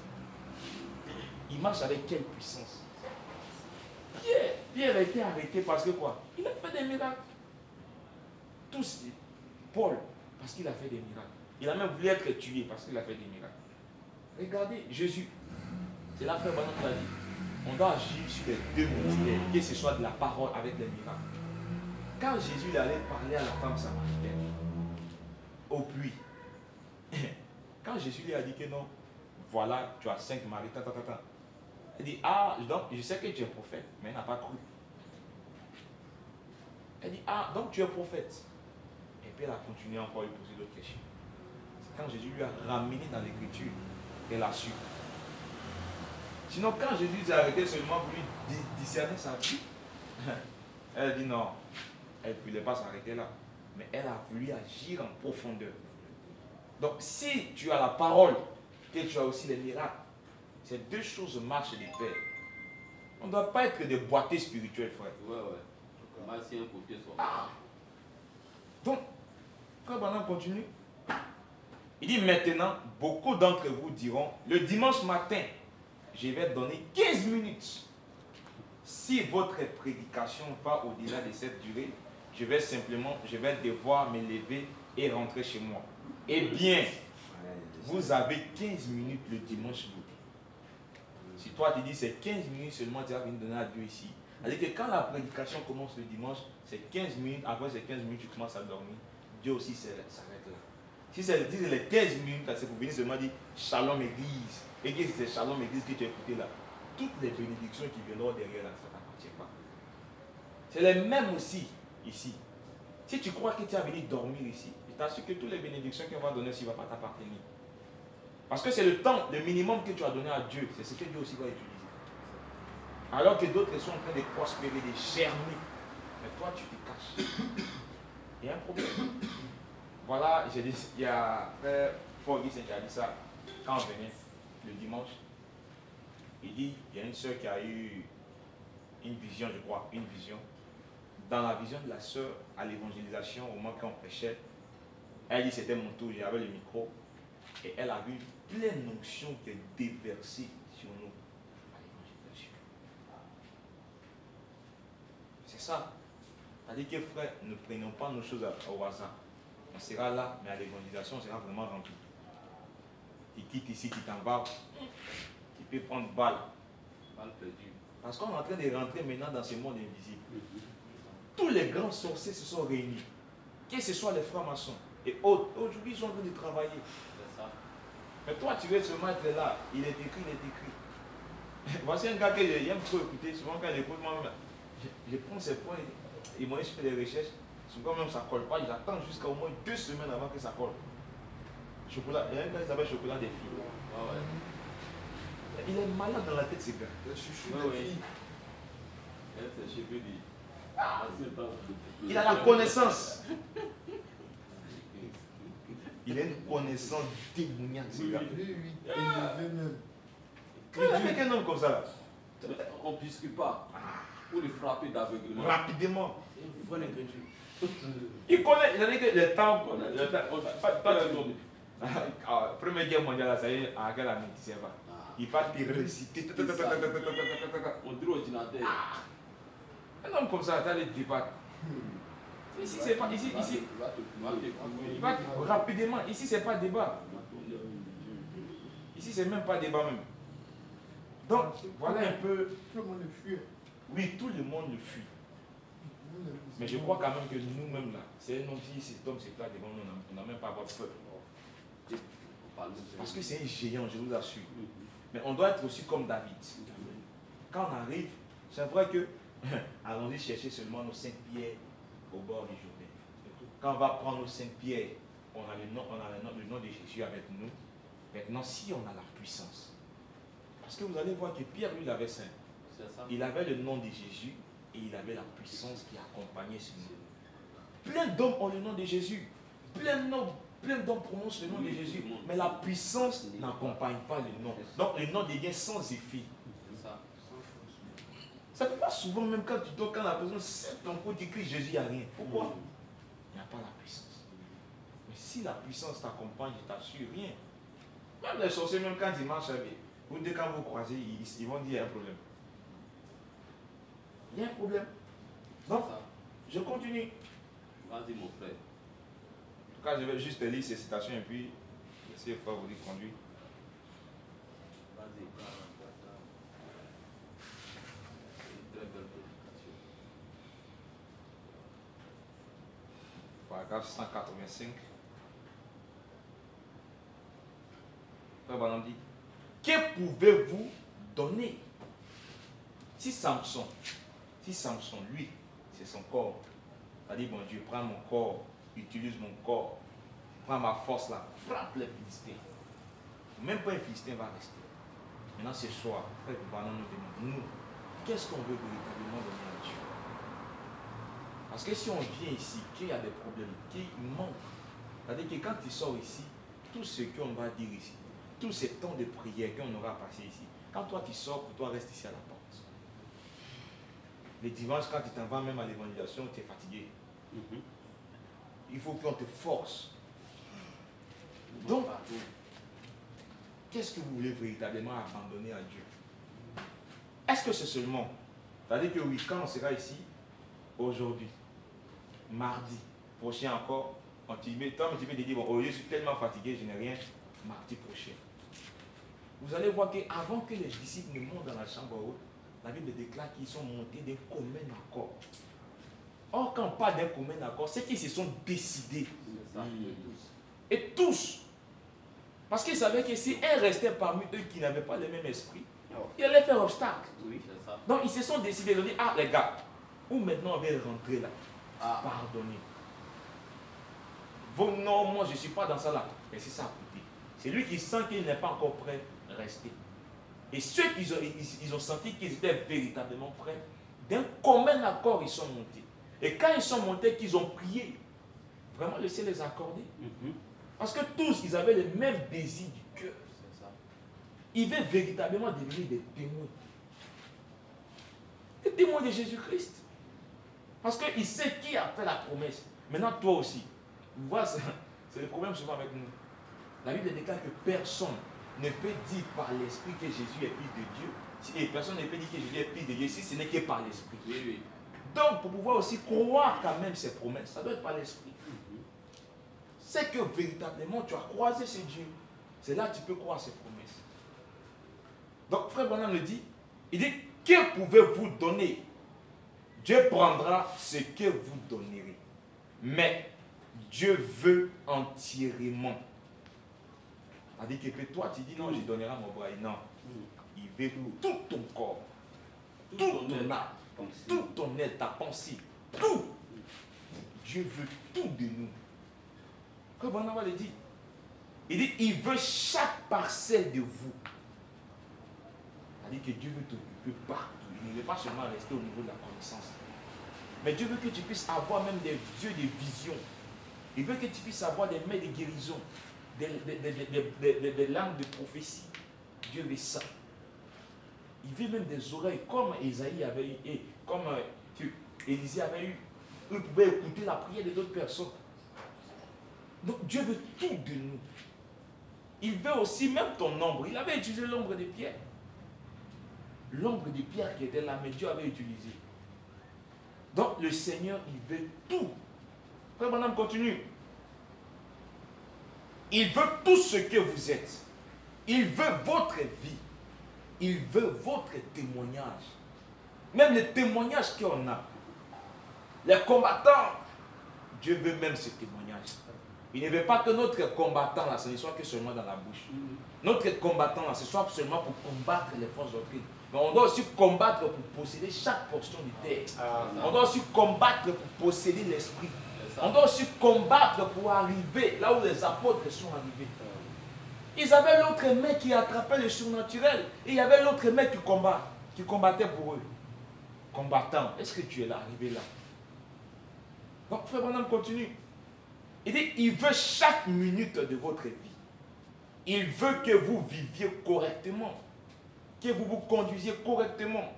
Speaker 1: Il marche avec quelle puissance? Pierre a été arrêté parce que quoi? Il a fait des miracles. Tous, Paul, parce qu'il a fait des miracles. Il a même voulu être tué parce qu'il a fait des miracles. Regardez, Jésus. C'est là, frère Branham qui a dit, on doit agir sur les deux ministères, que ce soit de la parole avec les miracles. Quand Jésus allait parler à la femme samaritaine, au puits, quand Jésus lui a dit que non, voilà, tu as 5 maris, elle dit, ah, donc je sais que tu es prophète, mais elle n'a pas cru. Elle dit, ah, donc tu es prophète. Et puis elle a continué encore à lui poser d'autres questions. C'est quand Jésus lui a ramené dans l'écriture qu'elle a su. Sinon, quand Jésus s'est arrêté seulement pour lui discerner sa vie, elle a dit non, elle ne voulait pas s'arrêter là. Mais elle a voulu agir en profondeur. Donc, si tu as la parole, et tu as aussi les miracles, ces deux choses marchent de pair. On ne doit pas être des boîtiers spirituels, frère. Donc, frère Branham continue. Il dit maintenant, beaucoup d'entre vous diront, le dimanche matin, je vais donner 15 minutes. Si votre prédication va au-delà de cette durée, je vais devoir me lever et rentrer chez moi. Eh bien, vous avez 15 minutes le dimanche. Si toi tu dis c'est 15 minutes seulement, tu vas venir donner à Dieu ici. C'est-à-dire que quand la prédication commence le dimanche, c'est 15 minutes, après ces 15 minutes, tu commences à dormir. Dieu aussi s'arrête là. Si c'est les 15 minutes, c'est pour venir seulement dire Shalom Église. Et que c'est Shalom Église que tu as écouté là. Toutes les bénédictions qui viendront derrière là, ça ne t'appartient pas. C'est les mêmes aussi ici. Si tu crois que tu as venu dormir ici, je t'assure que toutes les bénédictions qu'on va donner ici ne vont pas t'appartenir. Parce que c'est le temps, le minimum que tu as donné à Dieu, c'est ce que Dieu aussi va utiliser. Alors que d'autres sont en train de prospérer, de germer. Mais toi, tu te caches. Il y a un problème. Voilà, j'ai dit, il y a frère Paul qui a dit ça quand on venait le dimanche. Il dit, il y a une soeur qui a eu une vision, je crois, une vision. Dans la vision de la soeur à l'évangélisation, au moment qu'on prêchait, elle dit c'était mon tour, j'avais le micro. Et elle a vu plein d'onctions qui est déversées sur nous à l'évangélisation. C'est ça. C'est-à-dire que frère, ne prenons pas nos choses au hasard. On sera là, mais à l'évangélisation, on sera vraiment rempli. Tu quittes ici, tu t'en vas, tu peux prendre balle.
Speaker 2: Mal perdu.
Speaker 1: Parce qu'on est en train de rentrer maintenant dans ce monde invisible. Tous les grands sorciers se sont réunis. Que ce soit les francs-maçons et autres. Aujourd'hui, ils sont en train de travailler.
Speaker 2: C'est ça.
Speaker 1: Mais toi, tu veux seulement être là. Il est écrit, il est écrit. Voici un gars que j'aime trop écouter. Souvent, quand j'écoute moi-même, je prends ses points et moi, je fais des recherches. Souvent, même ça ne colle pas. J'attends jusqu'à au moins 2 semaines avant que ça colle. Chocolat. Il y a un gars qui s'appelle Chocolat des filles.
Speaker 2: Ah ouais.
Speaker 1: Il est malade dans la tête, ce gars.
Speaker 4: Le chouchou
Speaker 2: Ouais,
Speaker 4: des
Speaker 2: ouais.
Speaker 4: filles.
Speaker 2: Elle s'est cheveux dit.
Speaker 1: Il a la connaissance. Il a une connaissance démoniaque, ce gars.
Speaker 4: Lui, élevé même.
Speaker 1: Qu'est-ce que fait qu'un homme comme ça là?
Speaker 2: On ne puisque pas. Pour le frapper d'aveuglement.
Speaker 1: Rapidement.
Speaker 3: Il faut l'incrédule.
Speaker 1: Il connaît, c'est-à-dire que le temps.
Speaker 2: Pas un homme.
Speaker 1: Première guerre mondiale, là, ça y est, à quelle année, tu sais pas. Il va te réciter.
Speaker 2: On dirait ordinateur.
Speaker 1: Un homme comme ça, t'as les débats. Ici, c'est pas. Ici,
Speaker 2: Il va te
Speaker 1: il va rapidement. Ici, c'est pas débat. Ici, c'est même pas débat même. Donc, voilà un peu.
Speaker 4: Tout le monde le fuit.
Speaker 1: Oui, tout le monde le fuit. Mais je crois quand même que nous-mêmes là, c'est un homme, si cet homme s'éclate devant nous, on n'a même pas à avoir peur. Parce que c'est un géant, je vous assure. Mais on doit être aussi comme David. Quand on arrive, c'est vrai que allons-y chercher seulement nos 5 pierres au bord du Jourdain. Quand on va prendre nos 5 pierres, on a le nom de Jésus avec nous. Maintenant, si on a la puissance, parce que vous allez voir que Pierre, lui, il avait 5.
Speaker 2: C'est ça.
Speaker 1: Il avait le nom de Jésus et il avait la puissance qui accompagnait ce nom. Plein d'hommes ont le nom de Jésus. Plein d'hommes prononcent le nom de Jésus. Mais la puissance n'accompagne pas le nom. Donc le nom devient sans effet.
Speaker 2: C'est ça.
Speaker 1: Ça ne peut pas souvent, même quand tu dois, quand la personne sait ton coup, tu cries Jésus, il n'y a rien. Pourquoi? Il n'y a pas la puissance. Mais si la puissance t'accompagne, je t'assure, rien. Même les sorciers, même quand ils marchent avec vous, dès quand vous croisez, ils vont dire il y a un problème. Il y a un problème. Donc, je continue.
Speaker 2: Vas-y, mon frère.
Speaker 1: En tout cas, je vais juste lire ces citations et puis laisser le frère vous dire conduire.
Speaker 2: Vas-y. C'est une très belle prédication.
Speaker 1: Paragraphe 185. Frère Banan dit, que pouvez-vous donner? Si Samson, lui, c'est son corps, il a dit, bon Dieu, prends mon corps, utilise mon corps, prends ma force là, frappe les Philistins. Même pas un Philistin va rester. Maintenant ce soir, frère Banan nous demande, nous, qu'est-ce qu'on veut véritablement donner à Dieu? Parce que si on vient ici, qu'il y a des problèmes, qu'il manque, c'est-à-dire que quand tu sors ici, tout ce qu'on va dire ici, tous ces temps de prière qu'on aura passé ici, quand toi tu sors, pour toi reste ici à la porte. Les dimanches, quand tu t'en vas même à l'évangélisation, tu es fatigué. Il faut qu'on te force. Donc, qu'est-ce que vous voulez véritablement abandonner à Dieu? Est-ce que c'est seulement, c'est-à-dire que oui, quand on sera ici, aujourd'hui, mardi, prochain encore, toi, tu peux te dire, bon, je suis tellement fatigué, je n'ai rien, mardi prochain. Vous allez voir qu'avant que les disciples ne montent dans la chambre haute, la Bible déclare qu'ils sont montés d'un commun accord. Or, quand on parle d'un commun accord, c'est qu'ils se sont décidés.
Speaker 2: C'est ça.
Speaker 1: Et tous. Parce qu'ils savaient que si un restait parmi eux qui n'avaient pas le même esprit, il allait faire obstacle.
Speaker 2: Oui, c'est ça.
Speaker 1: Donc, ils se sont décidés. Ils ont dit, ah les gars, où maintenant on va rentrer là?
Speaker 2: Ah.
Speaker 1: Pardonnez. Vous, non, moi je ne suis pas dans ça là. Mais c'est ça à côté. C'est lui qui sent qu'il n'est pas encore prêt à rester. Et ceux qui ils ont senti qu'ils étaient véritablement prêts, d'un commun accord, ils sont montés. Et quand ils sont montés, qu'ils ont prié, vraiment le ciel les a accordés. Parce que tous, ils avaient le même désir du cœur.
Speaker 2: C'est ça.
Speaker 1: Ils veulent véritablement devenir des témoins. Des témoins de Jésus-Christ. Parce qu'il sait qui a fait la promesse. Maintenant, toi aussi. Vous voyez, c'est le problème souvent avec nous. La Bible déclare que personne ne peut dire par l'Esprit que Jésus est fils de Dieu. Et personne ne peut dire que Jésus est fils de Dieu si ce n'est que par l'Esprit.
Speaker 2: Oui, oui.
Speaker 1: Donc, pour pouvoir aussi croire quand même ces promesses, ça doit être par l'esprit. C'est que véritablement tu as croisé ce Dieu. C'est là que tu peux croire ces promesses. Donc, frère Branham le dit, il dit, que pouvez-vous donner? Dieu prendra ce que vous donnerez. Mais Dieu veut entièrement. C'est-à-dire que toi, tu dis non, je donnerai à mon bras. Non. Il veut tout ton corps, tout ton âme, tout ton être, ta pensée, tout. Dieu veut tout de nous. Comme Branham le dit. Il dit, il veut chaque parcelle de vous. C'est-à-dire que Dieu veut t'occuper partout. Il ne veut pas seulement rester au niveau de la connaissance. Mais Dieu veut que tu puisses avoir même des yeux de vision. Il veut que tu puisses avoir des mains de guérison, des langues de prophétie. Dieu veut ça. Il veut même des oreilles, comme Esaïe avait eu, et comme Élisée avait eu. Eux pouvaient écouter la prière d'autres personnes. Donc Dieu veut tout de nous. Il veut aussi même ton ombre. Il avait utilisé l'ombre de Pierre. L'ombre de Pierre qui était là, mais Dieu avait utilisé. Donc le Seigneur, il veut tout. Frère Branham continue. Il veut tout ce que vous êtes. Il veut votre vie. Il veut votre témoignage. Même les témoignages qu'on a. Les combattants, Dieu veut même ce témoignage. Il ne veut pas que notre combattant, là, ce ne soit que seulement dans la bouche. Notre combattant, là, ce soit seulement pour combattre les forces doctrines. Mais on doit aussi combattre pour posséder chaque portion de terre. On doit aussi combattre pour posséder l'esprit. On doit aussi combattre pour arriver là où les apôtres sont arrivés. Ils avaient l'autre main qui attrapait le surnaturel. Et il y avait l'autre main qui combattait pour eux. Combattant, est-ce que tu es là, arrivé là? Donc, frère Branham continue. Il dit, il veut chaque minute de votre vie. Il veut que vous viviez correctement. Que vous vous conduisiez correctement.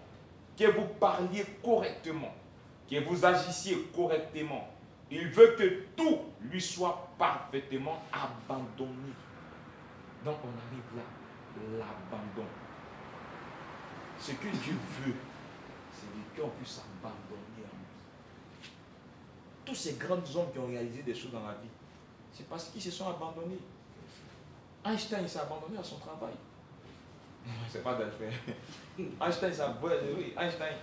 Speaker 1: Que vous parliez correctement. Que vous agissiez correctement. Il veut que tout lui soit parfaitement abandonné. Donc on arrive là, l'abandon. Ce que Dieu veut, c'est qu'on puisse abandonner en lui. Tous ces grands hommes qui ont réalisé des choses dans la vie, c'est parce qu'ils se sont abandonnés. Einstein, il s'est abandonné à son travail. C'est pas d'Alfred. Einstein,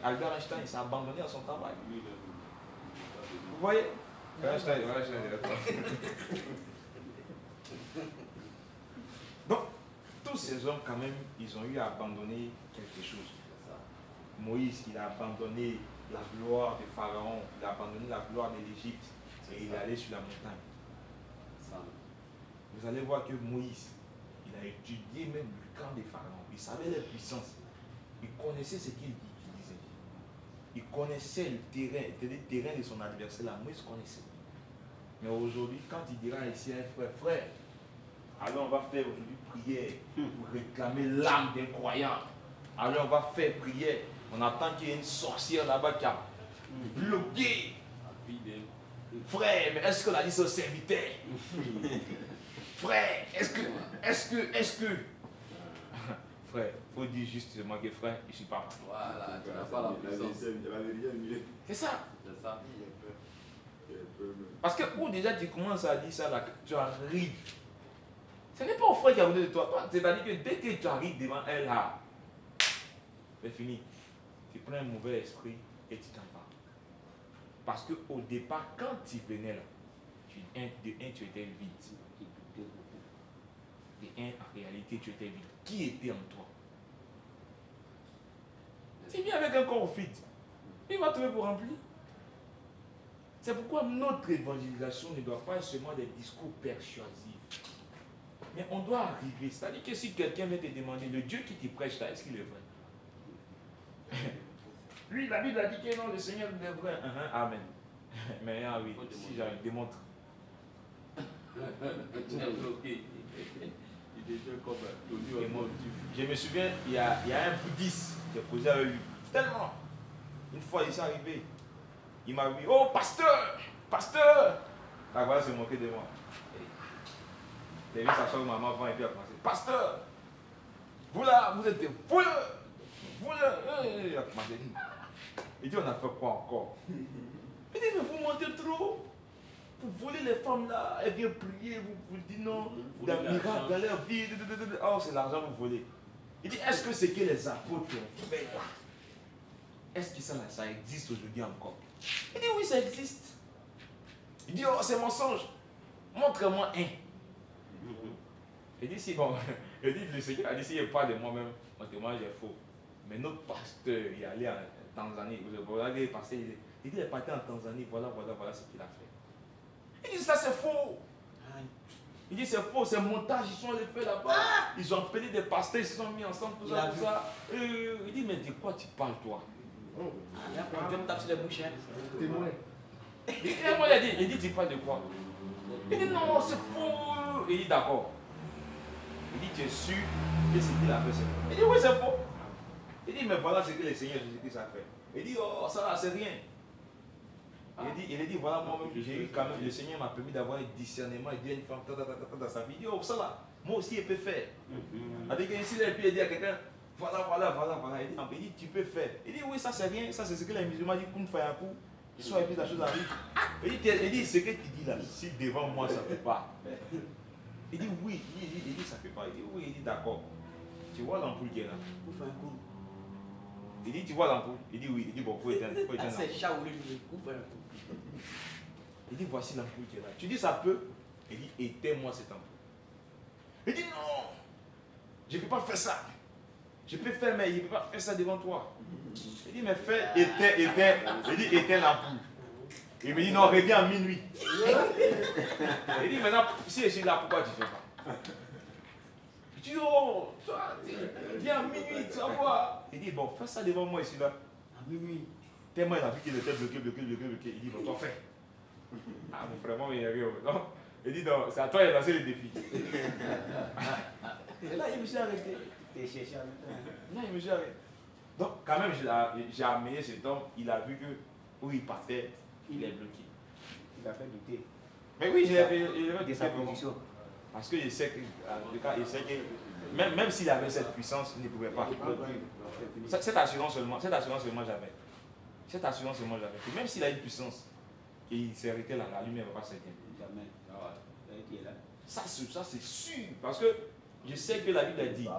Speaker 1: Albert Einstein, il s'est abandonné à son travail. Vous voyez? Einstein, donc, tous ces hommes, quand même, ils ont eu à abandonner quelque chose. Moïse, il a abandonné la gloire de Pharaon, il a abandonné la gloire de l'Égypte et il est allé sur la montagne. Vous allez voir que Moïse, il a étudié même le camp des Pharaons. Il savait les puissances. Il connaissait ce qu'il utilisait. Il connaissait le terrain de son adversaire. La Moïse connaissait. Mais aujourd'hui, quand il dira ici à un frère, alors on va faire aujourd'hui prière pour réclamer l'âme d'un croyant. Alors on va faire prière. On attend qu'il y ait une sorcière là-bas qui a bloqué. Frère, mais est-ce qu'on a dit son serviteur? Frère, est-ce que... Frère, il faut dire justement que frère, je ne suis pas.
Speaker 2: Voilà, tu n'as pas la puissance.
Speaker 1: C'est ça.
Speaker 2: C'est ça.
Speaker 1: Parce que où déjà tu commences à dire ça, là, tu arrives. Ce n'est pas au frère qui a besoin de toi. C'est-à-dire que dès que tu arrives devant elle, là, c'est fini. Tu prends un mauvais esprit et tu t'en vas. Parce qu'au départ, quand tu venais là, de un, tu étais vide. De un, en réalité, tu étais vide. Qui était en toi? Tu viens avec un corps vide. Il va trouver pour remplir. C'est pourquoi notre évangélisation ne doit pas être seulement des discours persuasifs. Mais on doit arriver. C'est-à-dire que si quelqu'un vient te demander, le Dieu qui te prêche là, est-ce qu'il est vrai? Lui, la Bible a dit que non, le Seigneur est vrai. Amen. Mais ah oui, si j'arrive, démontre.
Speaker 2: Tu es bloqué. Il était comme
Speaker 1: Je me souviens, il y a un bouddhiste qui a posé avec lui. Tellement. Une fois, il s'est arrivé. Il m'a dit, oh pasteur, pasteur. La voilà se moquer de moi. Il a vu sa soeur maman avant et puis il a commencé, pasteur, vous là, vous êtes des voleurs. Voleurs. Il a commencé. Il dit, on a fait quoi encore? Il dit, mais vous mentez trop. Vous volez les femmes là, elles viennent prier, vous dites non, il y a un miracle dans leur vie. Oh, c'est l'argent que vous volez. Il dit, est-ce que c'est que les apôtres ont fait là? Est-ce que ça existe aujourd'hui encore? Il dit, oui, ça existe. Il dit, oh, c'est mensonge. Montre-moi un. Il dit, si bon, il dit, le Seigneur a dit, s'il n'y a pas de moi-même, mon témoignage est faux. Mais notre pasteur, il est allé en Tanzanie. Vous regardez le pasteur, il dit, il est parti en Tanzanie, voilà ce qu'il a fait. Il dit, ça c'est faux. Il dit, c'est faux, c'est montage, ils sont allés faire là-bas. Ils ont appelé des pasteurs, ils se sont mis ensemble, tout ça, tout ça. Il dit, mais de quoi tu parles, toi?
Speaker 3: Il y a un peu de tape sur les bouches.
Speaker 4: Témoin.
Speaker 1: Il dit, tu parles de quoi? Il dit, non, c'est faux. Il dit, d'accord. Il dit, tu es sûr que ce qu'il a fait, c'est faux? Il dit, oui, c'est faux. Il dit, mais voilà ce que le Seigneur Jésus-Christ a fait. Il dit, oh, ça là, c'est rien. Il a dit, voilà, moi-même, j'ai eu quand même, le Seigneur m'a permis d'avoir un discernement. Il dit à une femme, dans sa vie, il dit, oh, ça là, moi aussi, je peux faire. Il dit, ici, il dit à quelqu'un, voilà. Il dit, tu peux faire. Il dit, oui, ça c'est rien, ça c'est ce que les musulmans disent, qu'on fait un coup, ils sont et puis la chose arrive. Il dit, ce que tu dis là, si devant moi, ça ne peut pas. Il dit, oui, il dit, ça ne peut pas. Il dit, oui, il dit, d'accord. Tu vois l'ampoule qui est là?
Speaker 3: Vous faites un coup.
Speaker 1: Il dit, tu vois l'ampoule? Il dit, oui. Il dit, bon, faut éteindre.
Speaker 3: C'est chat ou le vous faites un coup.
Speaker 1: Il dit, voici l'ampoule qui est là. Tu dis, ça peut? Il dit, éteins-moi cette ampoule. Il dit, non, je ne peux pas faire ça. Je peux faire, mais je ne peux pas faire ça devant toi. Il dit, mais fais, éteins. Il dit, éteins l'ampoule. Il me dit, non, reviens à minuit. Il dit, maintenant, si je suis là, pourquoi tu ne fais pas? Je dis, oh, toi, viens à minuit, tu vas voir. Il dit, bon, fais ça devant moi ici là.
Speaker 3: À minuit.
Speaker 1: Tellement il a vu qu'il était bloqué. Il dit, bon, toi fais. Ah, mon frère, il est arrivé. Non. Il dit, non, c'est à toi de lancer le défi. Et là, il me suis arrêté. Là, il me suis arrêté. Donc, quand même, j'ai amené cet homme, il a vu que où il partait, il est bloqué.
Speaker 3: Il a fait douter.
Speaker 1: Mais oui, j'ai fait
Speaker 3: De sa position.
Speaker 1: parce que je sais que, en tout cas, il sait que même s'il avait cette puissance, il ne pouvait pas. Cette assurance seulement jamais. Cette assurance seulement jamais. Et même s'il a une puissance, il s'est arrêté là, la lumière ne va pas s'éteindre.
Speaker 3: Jamais.
Speaker 1: Ça c'est sûr. Parce que je sais que la Bible a dit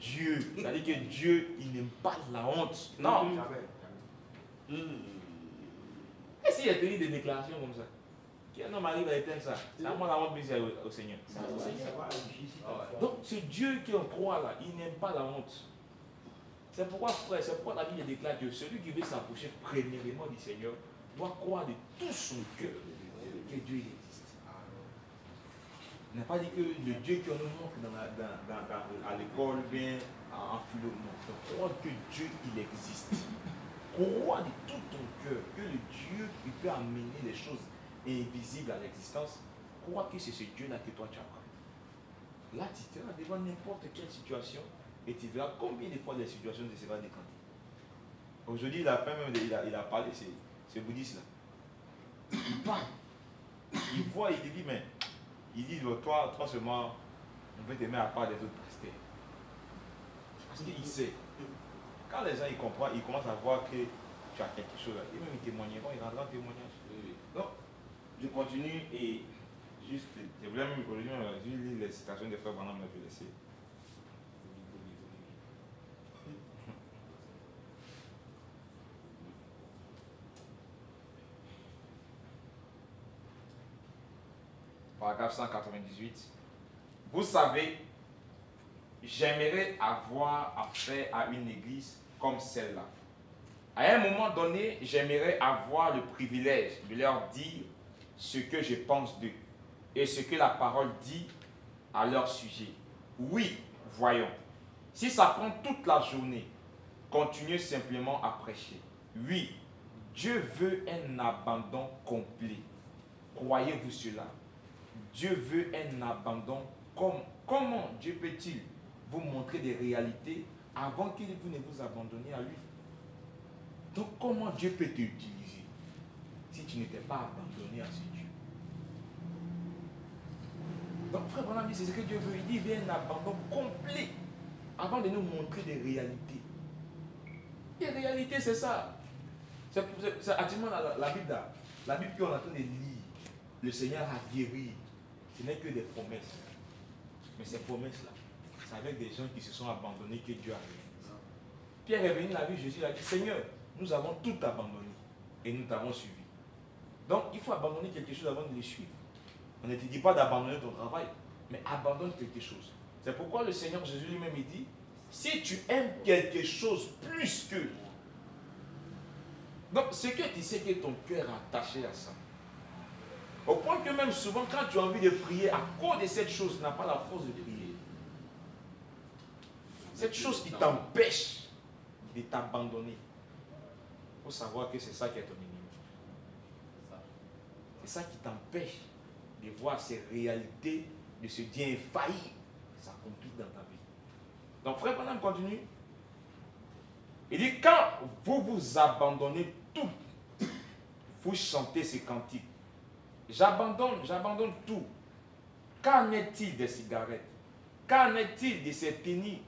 Speaker 1: Dieu. C'est-à-dire que Dieu, il n'aime pas la honte. Non. Et s'il y a tenu des déclarations comme ça? Quel homme arrive à éteindre ça? C'est à moi la honte, mais c'est au Seigneur. Donc c'est Dieu qui en croit là. Il n'aime pas la honte. C'est pourquoi, frère, c'est pourquoi la Bible déclare que celui qui veut s'approcher premièrement du Seigneur doit croire de tout son cœur que Dieu existe. Il n'a pas dit que le Dieu qu'on nous montre à l'école, bien en philo, non. Croire que Dieu, il existe. Crois de tout ton cœur que le Dieu qui peut amener les choses invisibles à l'existence, crois que c'est ce Dieu-là que toi tu as cru. Là, tu seras devant n'importe quelle situation et tu verras combien de fois les situations se seront décantées. Aujourd'hui, il a parlé, c'est bouddhiste là. Il parle. Il voit, il dit, mais il dit, toi seulement, on peut t'aimer à part des autres pasteurs. Parce qu'il sait. Quand les gens ils comprennent, ils commencent à voir que tu as quelque chose, et même ils témoigneront, ils rendront témoignage. Donc, je continue et juste, je voulais même aujourd'hui, je lis les citations des frères Branham, je vais laisser. Paragraphe 198. Vous savez, j'aimerais avoir affaire à une église comme celle-là. À un moment donné, j'aimerais avoir le privilège de leur dire ce que je pense d'eux et ce que la parole dit à leur sujet. Oui, voyons. Si ça prend toute la journée, continuez simplement à prêcher. Oui, Dieu veut un abandon complet. Croyez-vous cela? Dieu veut un abandon. Comment Dieu peut-il vous montrer des réalités avant que vous ne vous abandonniez à lui? Donc comment Dieu peut t'utiliser si tu n'étais pas abandonné à ce Dieu? Donc frère Branham dit, c'est ce que Dieu veut. Il dit, il veut un abandon complet avant de nous montrer des réalités. Les réalités, c'est ça. C'est actuellement la Bible là. La Bible qu'on est en train de lire, le Seigneur a guéri. Ce n'est que des promesses. Mais ces promesses-là, c'est avec des gens qui se sont abandonnés que Dieu a réalisé. Pierre est venu, il a vu Jésus, il a dit, Seigneur, nous avons tout abandonné et nous t'avons suivi. Donc, il faut abandonner quelque chose avant de les suivre. On ne te dit pas d'abandonner ton travail, mais abandonne quelque chose. C'est pourquoi le Seigneur Jésus lui-même il dit, si tu aimes quelque chose plus que... Donc, c'est que tu sais que ton cœur est attaché à ça. Au point que même souvent, quand tu as envie de prier, à cause de cette chose, tu n'as pas la force de prier. Cette chose qui t'empêche de t'abandonner. Il faut savoir que c'est ça qui est ton ennemi. C'est ça qui t'empêche de voir ces réalités, de se dire infaillible. Ça complique dans ta vie. Donc, frère Branham continue. Il dit, quand vous vous abandonnez tout, vous chantez ces cantiques. J'abandonne tout. Qu'en est-il des cigarettes? Qu'en est-il de ces tenues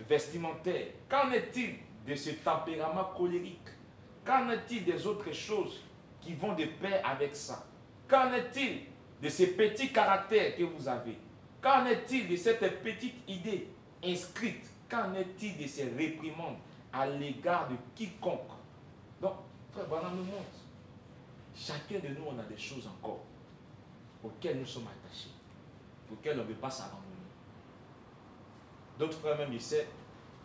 Speaker 1: vestimentaires? Qu'en est-il de ce tempérament colérique? Qu'en est-il des autres choses qui vont de pair avec ça? Qu'en est-il de ces petits caractères que vous avez? Qu'en est-il de cette petite idée inscrite? Qu'en est-il de ces réprimandes à l'égard de quiconque? Donc, frère Branham nous montre. Chacun de nous, on a des choses encore auxquelles nous sommes attachés, auxquelles on ne veut pas s'abandonner. D'autres frères même essaient,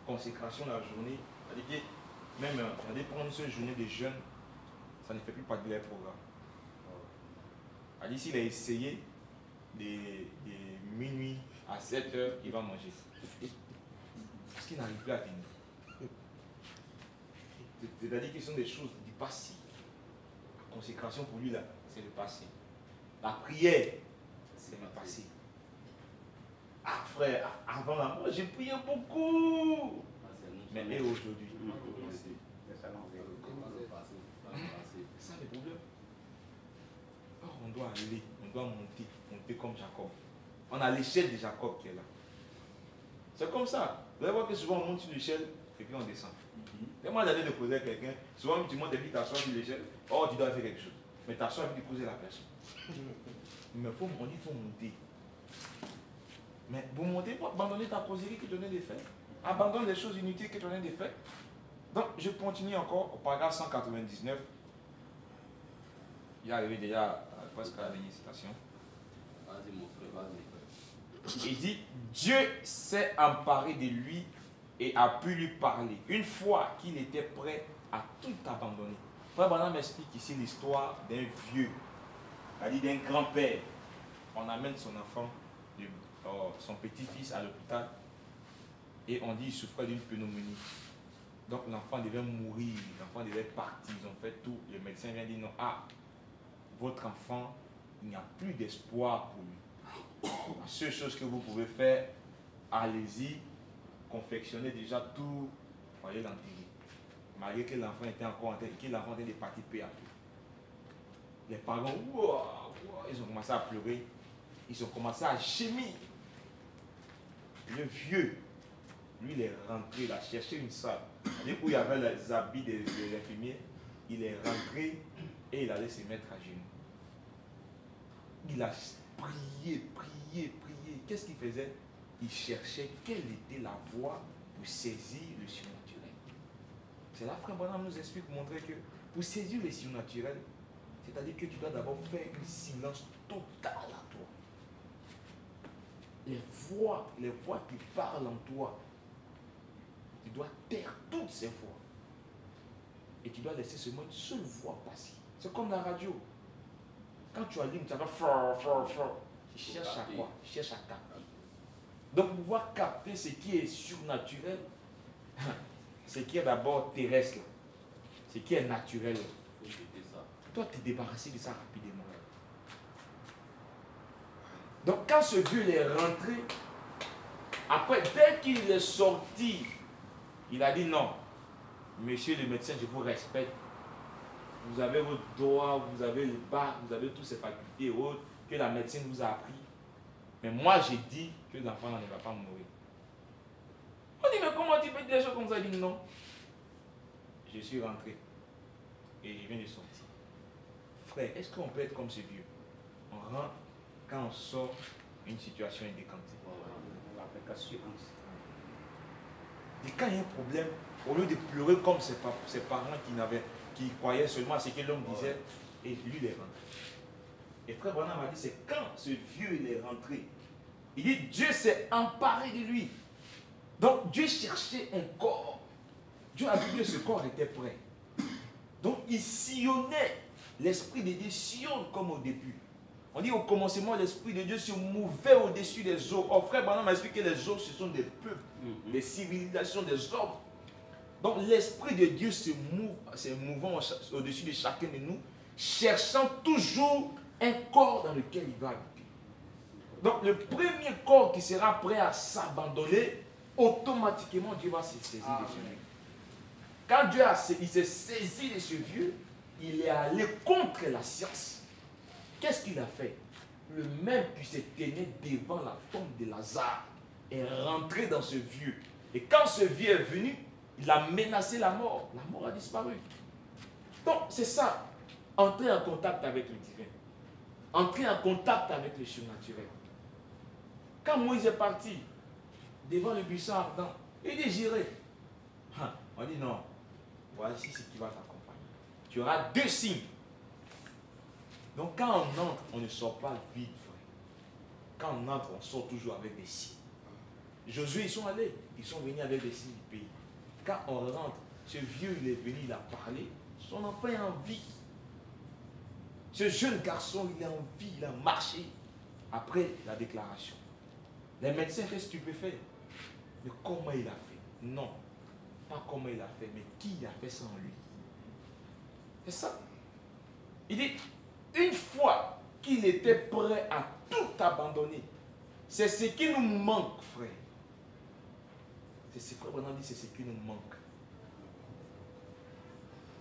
Speaker 1: consécration de la journée, c'est-à-dire que même on prendre une seule journée de jeûne, ça ne fait plus partie de leur programme. C'est-à-dire s'il a essayé de minuit à 7 heures, il va manger. Parce qu'il n'arrive plus à tenir. C'est-à-dire que ce sont des choses du passé. La consécration pour lui, là, c'est le passé. La prière, c'est le passé. Ah frère, avant la mort, j'ai prié beaucoup. Mais et aujourd'hui, c'est ça le problème. Alors, on doit aller, on doit monter comme Jacob. On a l'échelle de Jacob qui est là. C'est comme ça. Vous allez voir que souvent on monte sur l'échelle et puis on descend. Et moi j'allais de poser à quelqu'un, souvent tu montes et puis tu t'assois sur l'échelle, oh tu dois faire quelque chose. Mais tu t'assois et puis tu poses la personne. Mais il faut monter. Mais vous montez pour abandonner ta causerie que tu venais de faire. Abandonne les choses inutiles que tu venais de faire. Donc je continue encore au paragraphe 199. Il est arrivé déjà presque à la dernière citation.
Speaker 2: Vas-y mon frère, vas-y.
Speaker 1: Il dit, Dieu s'est emparé de lui et a pu lui parler. Une fois qu'il était prêt à tout abandonner. Frère Branham m'explique ici l'histoire d'un vieux, c'est-à-dire d'un grand-père. On amène son enfant, son petit-fils à l'hôpital et on dit qu'il souffrait d'une pneumonie. Donc l'enfant devait mourir, l'enfant devait partir, ils ont fait tout. Le médecin vient dire non, votre enfant, il n'y a plus d'espoir pour lui. La seule chose que vous pouvez faire, allez-y, confectionnez déjà tout, voyez l'enterrer. Malgré que l'enfant était encore enterré, que l'enfant était parti peu à peu. Les parents, ils ont commencé à pleurer, ils ont commencé à gémir. Le vieux, lui, il est rentré, il a cherché une salle. Où il y avait les habits de l'infirmier, il est rentré et il allait se mettre à genoux. Il a prié. Qu'est-ce qu'il faisait? Il cherchait quelle était la voie pour saisir le surnaturel. C'est là, frère Branham nous explique, montrer que pour saisir le surnaturel, c'est-à-dire que tu dois d'abord faire un silence total à toi. Les voix qui parlent en toi, tu dois taire toutes ces voix. Et tu dois laisser seulement une seule voix passer. C'est comme la radio. Quand tu allumes, tu vas fort. Tu cherches à quoi? Tu cherches à capter. Donc, pour pouvoir capter ce qui est surnaturel, ce qui est d'abord terrestre, ce qui est naturel, toi, tu es débarrassé de ça rapidement. Donc, quand ce vieux est rentré, après, dès qu'il est sorti, il a dit non, monsieur le médecin, je vous respecte. Vous avez vos doigts, vous avez les bas, vous avez toutes ces facultés autres que la médecine vous a appris. Mais moi, j'ai dit que l'enfant ne va pas mourir. On dit, mais comment tu peux dire des choses comme ça? Il dit non. Je suis rentré. et il vient de sortir. Frère, est-ce qu'on peut être comme ce vieux? On rentre, quand on sort, une situation est décantée.
Speaker 3: On va faire assurance.
Speaker 1: Et quand il y a un problème, au lieu de pleurer comme ses parents qui croyaient seulement à ce que l'homme disait, et lui il est rentré. Et frère Branham m'a dit, c'est quand ce vieux il est rentré, il dit Dieu s'est emparé de lui. Donc Dieu cherchait un corps. Dieu a dit que ce corps était prêt. Donc il sillonnait. L'Esprit de Dieu sillonne comme au début. On dit au commencement, l'Esprit de Dieu se mouvait au-dessus des eaux. Oh, frère Branham m'a expliqué que les eaux, ce sont des peuples, des civilisations, des hommes. Donc l'Esprit de Dieu se mouvant au-dessus de chacun de nous, cherchant toujours un corps dans lequel il va habiter. Donc le premier corps qui sera prêt à s'abandonner, automatiquement Dieu va se saisir de ce vieux. Quand Dieu s'est saisi de ce vieux, il est allé contre la science. Qu'est-ce qu'il a fait? Le même qui se tenait devant la tombe de Lazare est rentré dans ce vieux. Et quand ce vieux est venu, il a menacé la mort. La mort a disparu. Donc c'est ça. Entrer en contact avec le divin. Entrer en contact avec le surnaturel. Quand Moïse est parti devant le buisson ardent, il dit j'irai. On dit non. Voici ce qui va t'accompagner. Tu auras 2 signes. Donc quand on entre, on ne sort pas vide, frère. Quand on entre, on sort toujours avec des signes. Josué, ils sont allés, ils sont venus avec des signes du pays. Quand on rentre, ce vieux, il est venu, il a parlé. Son enfant est en vie. Ce jeune garçon, il est en vie, il a marché. Après la déclaration. Les médecins, qu'est-ce que tu peux faire? Mais comment il a fait? Non. Pas comment il a fait, mais qui a fait ça en lui? C'est ça. Il dit, une fois qu'il était prêt à tout abandonner, c'est ce qui nous manque, frère. C'est ce que frère Branham dit, c'est ce qui nous manque.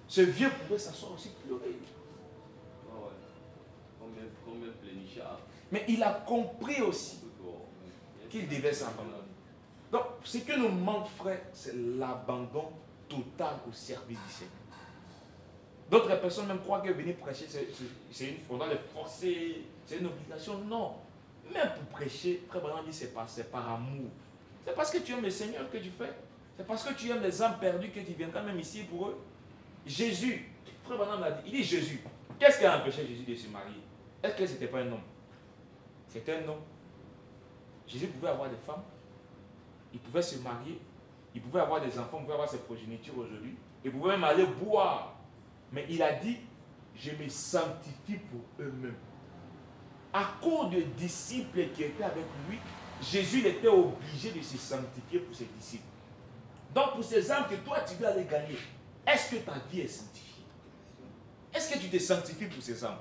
Speaker 1: Ce vieux pouvait s'asseoir aussi pleurer.
Speaker 2: Comme un plénichard.
Speaker 1: Mais il a compris aussi qu'il devait s'abandonner. Donc, ce que nous manque, frère, c'est l'abandon total au service du Seigneur. D'autres personnes même croient que venir prêcher, c'est une faute, on doit les forcer, c'est une obligation. Non. Même pour prêcher, frère Branham dit c'est par amour. C'est parce que tu aimes le Seigneur que tu fais. C'est parce que tu aimes les âmes perdues que tu viendras même ici pour eux. Jésus, frère Branham l'a dit, il dit Jésus. Qu'est-ce qui a empêché Jésus de se marier? Est-ce que ce n'était pas un homme? C'était un homme. Jésus pouvait avoir des femmes. Il pouvait se marier. Il pouvait avoir des enfants. Il pouvait avoir ses progénitures aujourd'hui. Il pouvait même aller boire. Mais il a dit, je me sanctifie pour eux-mêmes. À cause des disciples qui étaient avec lui, Jésus il était obligé de se sanctifier pour ses disciples. Donc pour ces âmes que toi tu veux aller gagner, est-ce que ta vie est sanctifiée? Est-ce que tu te sanctifies pour ces âmes?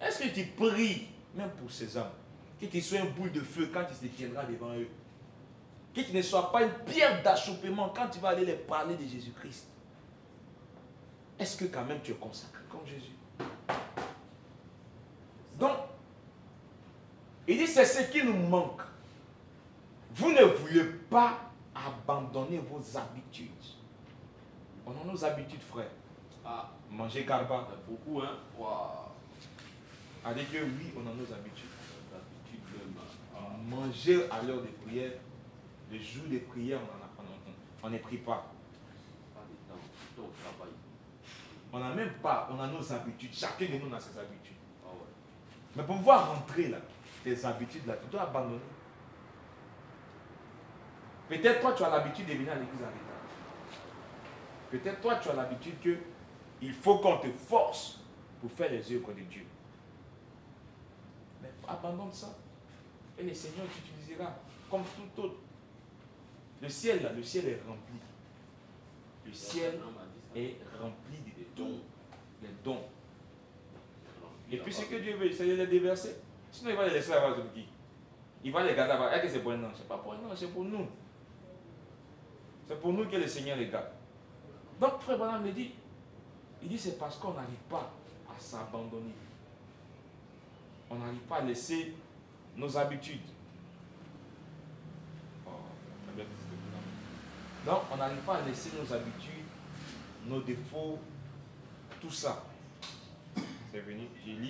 Speaker 1: Est-ce que tu pries même pour ces âmes? Que tu sois une boule de feu quand tu te tiendras devant eux. Que tu ne sois pas une pierre d'achoppement quand tu vas aller les parler de Jésus-Christ. Est-ce que quand même tu es consacré comme Jésus? Donc, il dit c'est ce qui nous manque. Vous ne voulez pas abandonner vos habitudes. On a nos habitudes, frère. Manger garba.
Speaker 2: Beaucoup, hein? Waouh.
Speaker 1: Allez dire oui, on a nos habitudes. Manger à l'heure de prière. Le jour de prière, on ne prie pas.
Speaker 2: Pas de temps, tout au travail.
Speaker 1: On n'a même pas, on a nos habitudes. Chacun de nous a ses habitudes.
Speaker 2: Ah ouais.
Speaker 1: Mais pour pouvoir rentrer là, tes habitudes là, tu dois abandonner. Peut-être toi tu as l'habitude de venir à l'église en retard. Peut-être toi tu as l'habitude que il faut qu'on te force pour faire les œuvres de Dieu. Mais abandonne ça. Et le Seigneur t'utilisera comme tout autre. Le ciel là, le ciel est rempli. Le ciel est rempli de dons. Les dons. Et puis ce que Dieu veut, c'est de les déverser. Sinon il va les laisser là-bas sur qui? Il va les garder là-bas. Est-ce que c'est pour un an? Ce n'est pas pour un an, c'est pour nous. C'est pour nous que le Seigneur les garde. Donc frère Branham me dit, il dit c'est parce qu'on n'arrive pas à s'abandonner. On n'arrive pas à laisser nos habitudes. Donc on n'arrive pas à laisser nos habitudes, nos défauts, tout ça. C'est venu, j'ai lu.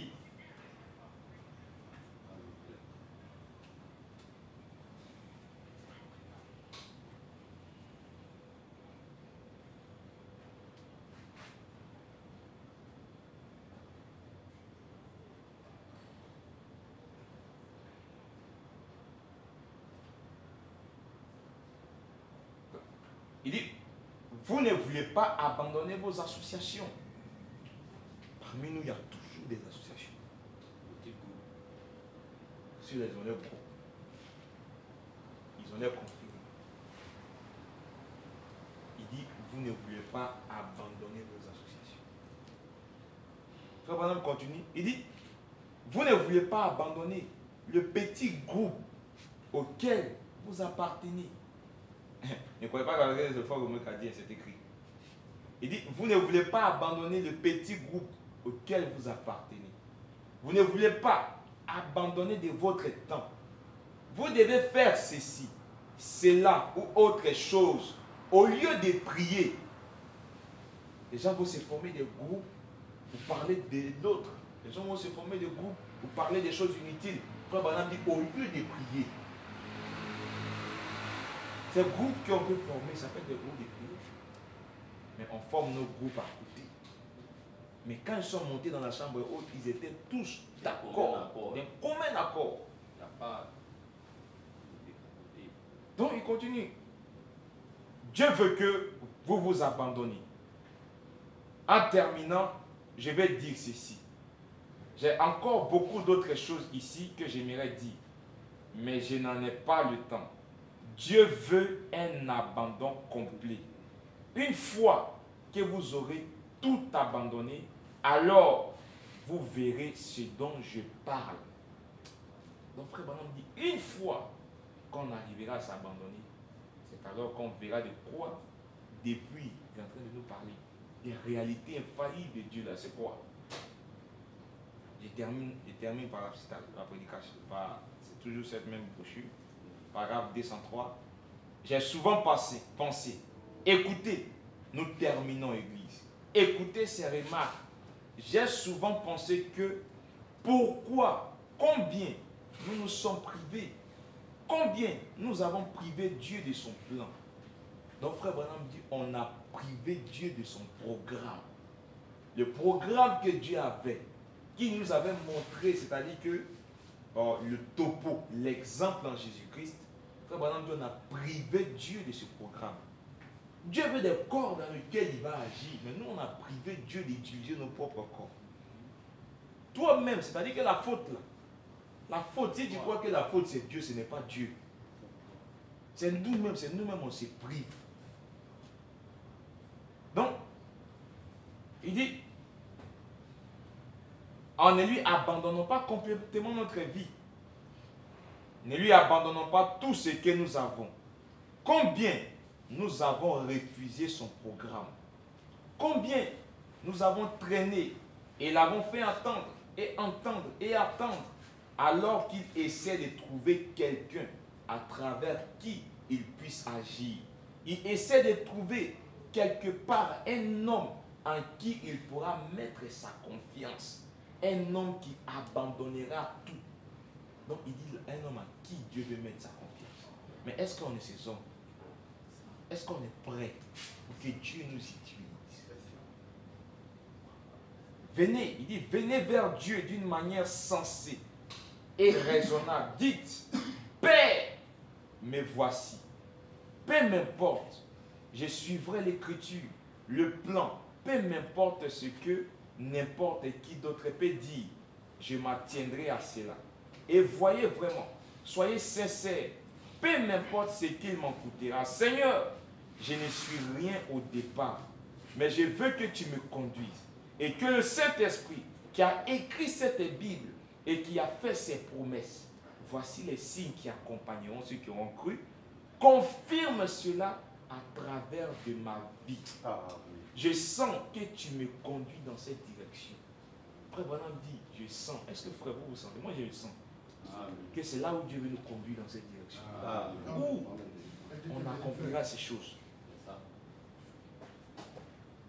Speaker 1: Il dit, vous ne voulez pas abandonner vos associations. Parmi nous, il y a toujours des associations. Sur les honneurs pro. Ils ont l'air confirmés. Il dit, vous ne voulez pas abandonner vos associations. Frère Branham continue. Il dit, vous ne voulez pas abandonner le petit groupe auquel vous appartenez. Ne croyez pas qu'avec les efforts que a dit, c'est écrit. Il dit, vous ne voulez pas abandonner le petit groupe auquel vous appartenez. Vous ne voulez pas abandonner de votre temps. Vous devez faire ceci, cela ou autre chose. Au lieu de prier, les gens vont se former des groupes pour parler de l'autre. Les gens vont se former des groupes pour parler des choses inutiles. Frère Branham dit, au lieu de prier, ces groupes qu'on peut former, ça peut être des groupes de prière. Mais on forme nos groupes à côté. Mais quand ils sont montés dans la chambre haute, ils étaient tous d'accord, d'un commun accord.
Speaker 2: Il n'y a pas de
Speaker 1: Donc il continue. Dieu veut que vous vous abandonniez. En terminant, je vais dire ceci. J'ai encore beaucoup d'autres choses ici que j'aimerais dire, mais je n'en ai pas le temps. Dieu veut un abandon complet. Une fois que vous aurez tout abandonné, alors vous verrez ce dont je parle. Donc frère Branham dit, une fois qu'on arrivera à s'abandonner, c'est alors qu'on verra de quoi, depuis, il est en train de nous parler, des réalités infaillibles de Dieu là, c'est quoi? Je termine par la prédication, c'est toujours cette même brochure. Paragraphe 203. J'ai souvent pensé, écoutez, nous terminons Église. Écoutez ces remarques. J'ai souvent pensé que pourquoi, combien nous nous sommes privés, combien nous avons privé Dieu de son plan. Donc frère Branham dit, on a privé Dieu de son programme. Le programme que Dieu avait, qui nous avait montré, c'est-à-dire que le topo, l'exemple en Jésus-Christ, frère Branham dit, on a privé Dieu de ce programme. Dieu veut des corps dans lesquels il va agir, mais nous on a privé Dieu d'utiliser nos propres corps. Toi-même, c'est-à-dire que la faute là, la faute, si tu crois que la faute c'est Dieu, ce n'est pas Dieu. C'est nous-mêmes, on se prive. Donc, il dit, en ne lui abandonnons pas complètement notre vie. Ne lui abandonnons pas tout ce que nous avons. Combien nous avons refusé son programme? Combien nous avons traîné et l'avons fait entendre et entendre et attendre, alors qu'il essaie de trouver quelqu'un à travers qui il puisse agir. Il essaie de trouver quelque part un homme en qui il pourra mettre sa confiance. Un homme qui abandonnera tout. Donc il dit un homme à qui Dieu veut mettre sa confiance. Mais est-ce qu'on est ces hommes? Est-ce qu'on est prêt pour que Dieu nous utilise? Venez, il dit, venez vers Dieu d'une manière sensée et raisonnable. Dites, Père, me voici. Peu m'importe, je suivrai l'écriture, le plan. Peu m'importe ce que n'importe qui d'autre peut dire. Je m'attiendrai à cela. Et voyez vraiment, soyez sincères. Peu m'importe ce qu'il m'en coûtera. Seigneur, je ne suis rien au départ, mais je veux que tu me conduises. Et que le Saint-Esprit qui a écrit cette Bible et qui a fait ses promesses, voici les signes qui accompagneront ceux qui auront cru, confirme cela à travers de ma vie. Je sens que tu me conduis dans cette direction. Frère Branham dit, je sens. Est-ce que frère, vous sentez? Moi, je le sens. Que c'est là où Dieu veut nous conduire dans cette direction. Où on accomplira ces choses.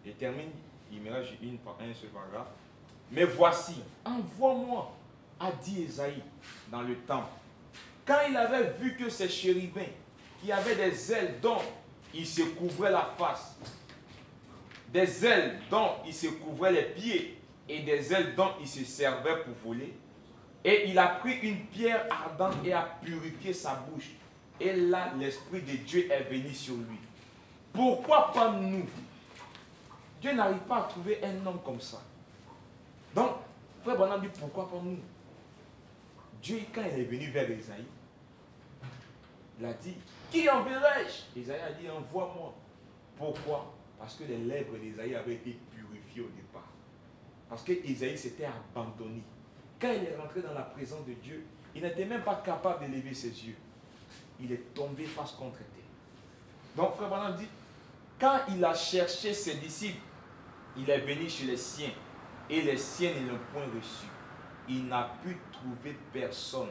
Speaker 1: Je termine. il me reste un seul paragraphe. Mais voici, envoie-moi, a dit Ésaïe dans le temple. Quand il avait vu que ces chérubins, qui avaient des ailes dont il se couvrait la face, des ailes dont il se couvrait les pieds, et des ailes dont il se servait pour voler, et il a pris une pierre ardente et a purifié sa bouche. Et là, l'Esprit de Dieu est venu sur lui. Pourquoi pas nous? Dieu n'arrive pas à trouver un homme comme ça. Donc, Frère Branham dit pourquoi pas nous? Dieu, quand il est venu vers Esaïe, il a dit, qui enverrai-je? Esaïe a dit, envoie-moi. Pourquoi? Parce que les lèvres d'Esaïe avaient été purifiées au départ. Parce que Esaïe s'était abandonné. Quand il est rentré dans la présence de Dieu, il n'était même pas capable de lever ses yeux. Il est tombé face contre terre. Donc, Frère Branham dit, quand il a cherché ses disciples, il est venu chez les siens. Et les siens ne l'ont point reçu. Il n'a pu trouver personne.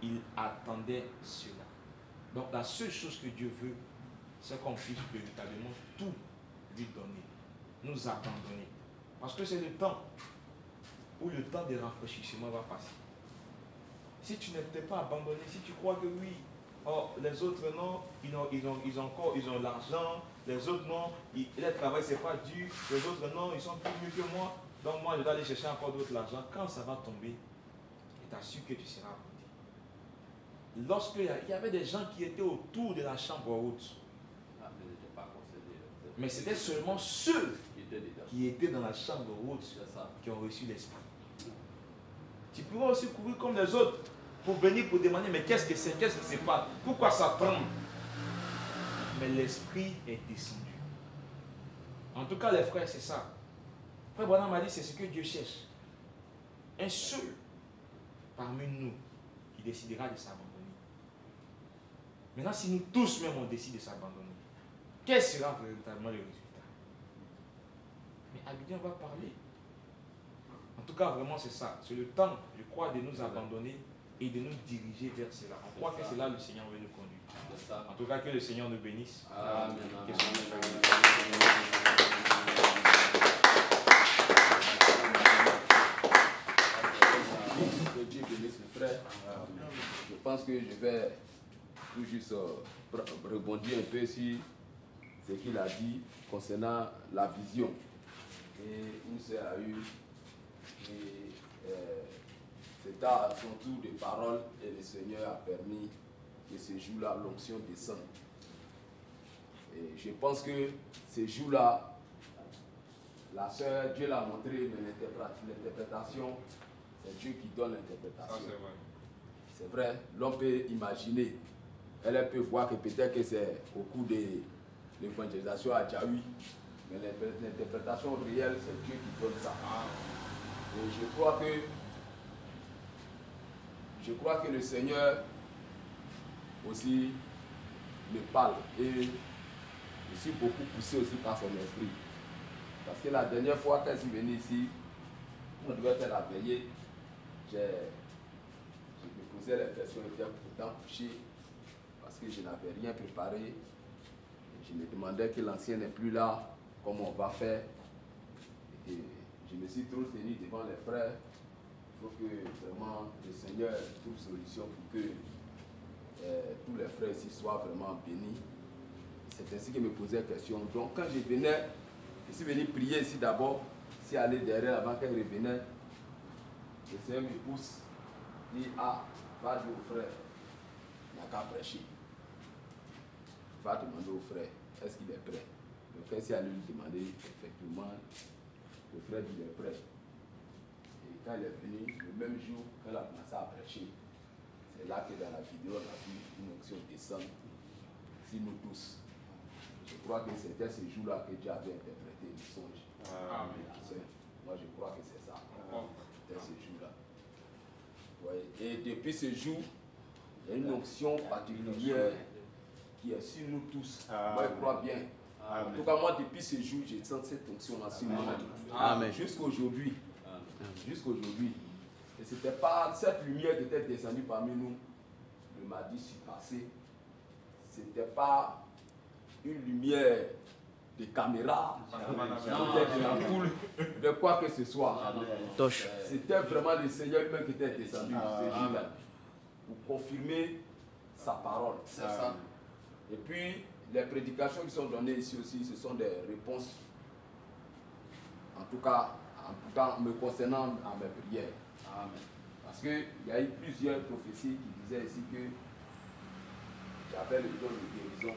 Speaker 1: Il attendait cela. Donc, la seule chose que Dieu veut, c'est qu'on puisse véritablement tout lui donner. Nous abandonner. Parce que c'est le temps où le temps de rafraîchissement va passer. Si tu n'étais pas abandonné, si tu crois que oui, oh, les autres non, ils ont l'argent, les autres non, le travail c'est pas dur, les autres non, ils sont plus mieux que moi, donc moi je dois aller chercher encore d'autres l'argent. Quand ça va tomber, je t'assure que tu seras abandonné. Lorsqu'il y avait des gens qui étaient autour de la chambre haute, mais c'était seulement ceux qui étaient dans la chambre haute qui ont reçu l'esprit. Tu pourras aussi courir comme les autres pour venir pour demander, mais qu'est-ce que c'est, qu'est-ce qui se passe, pourquoi ça tombe? Mais l'esprit est descendu. En tout cas, les frères, c'est ça. Frère Branham m'a dit, c'est ce que Dieu cherche. Un seul parmi nous qui décidera de s'abandonner. Maintenant, si nous tous même on décide de s'abandonner, quel sera véritablement le résultat? Mais Abidjan va parler. En tout cas, vraiment, c'est ça. C'est le temps, je crois, de nous abandonner et de nous diriger vers cela. On croit que c'est là le Seigneur veut nous conduire. En tout cas, que le Seigneur nous bénisse.
Speaker 2: Amen.
Speaker 5: Que Dieu bénisse mes frères. Je pense que je vais tout juste rebondir un peu sur ce qu'il a dit concernant la vision. Et où c'est a eu. C'est à son tour de parole et le Seigneur a permis que ce jour-là, l'onction descende. Et je pense que ce jour-là, la sœur, Dieu l'a montré, mais l'interprétation, c'est Dieu qui donne l'interprétation. C'est vrai, l'homme peut imaginer, elle peut voir que peut-être que c'est au cours de l'évangélisation à Djaoui, mais l'interprétation réelle, c'est Dieu qui donne ça. Et je crois que le Seigneur aussi me parle et je suis beaucoup poussé aussi par son esprit. Parce que la dernière fois quand je suis venu ici, on devait faire la veillée, je me posais la question, j'étais pourtant couché parce que je n'avais rien préparé. Je me demandais que l'ancien n'est plus là, comment on va faire. Et je me suis trop tenu devant les frères. Il faut que vraiment le Seigneur trouve solution pour que tous les frères ici soient vraiment bénis. C'est ainsi que me posait la question. Donc quand je venais, je suis venu prier ici d'abord, si aller derrière avant qu'elle revenait, le Seigneur me pousse, dit ah, va dire au frère, il n'y a qu'à prêcher. Va demander au frère, est-ce qu'il est prêt? Donc quand c'est allé lui demander, effectivement, le frère dit il est prêt. Et quand il est venu, le même jour, quand il a commencé à prêcher, c'est là que dans la vidéo, on a vu une onction descendre sur nous tous. Je crois que c'était ce jour-là que Dieu avait interprété le songe. Amen. Moi, je crois que c'est ça. C'était ce jour-là. Ouais. Et depuis ce jour, il y a une onction particulière qui est sur nous tous. Moi, je crois bien. Amen. En tout cas, moi, depuis ce jour, j'ai senti cette onction-là sur moi. Jusqu'à aujourd'hui. Jusqu'à aujourd'hui. Et ce n'était pas cette lumière qui était descendue parmi nous le mardi passé. Ce n'était pas une lumière de caméras, peut-être de la foule, de quoi que ce soit. C'était vraiment le Seigneur lui-même qui était descendu ce jour-là pour confirmer sa parole.
Speaker 2: C'est ça.
Speaker 5: Et puis, les prédications qui sont données ici aussi, ce sont des réponses, en tout cas me concernant à mes prières.
Speaker 2: Amen.
Speaker 5: Parce qu'il y a eu plusieurs prophéties qui disaient ici que j'avais le don de guérison.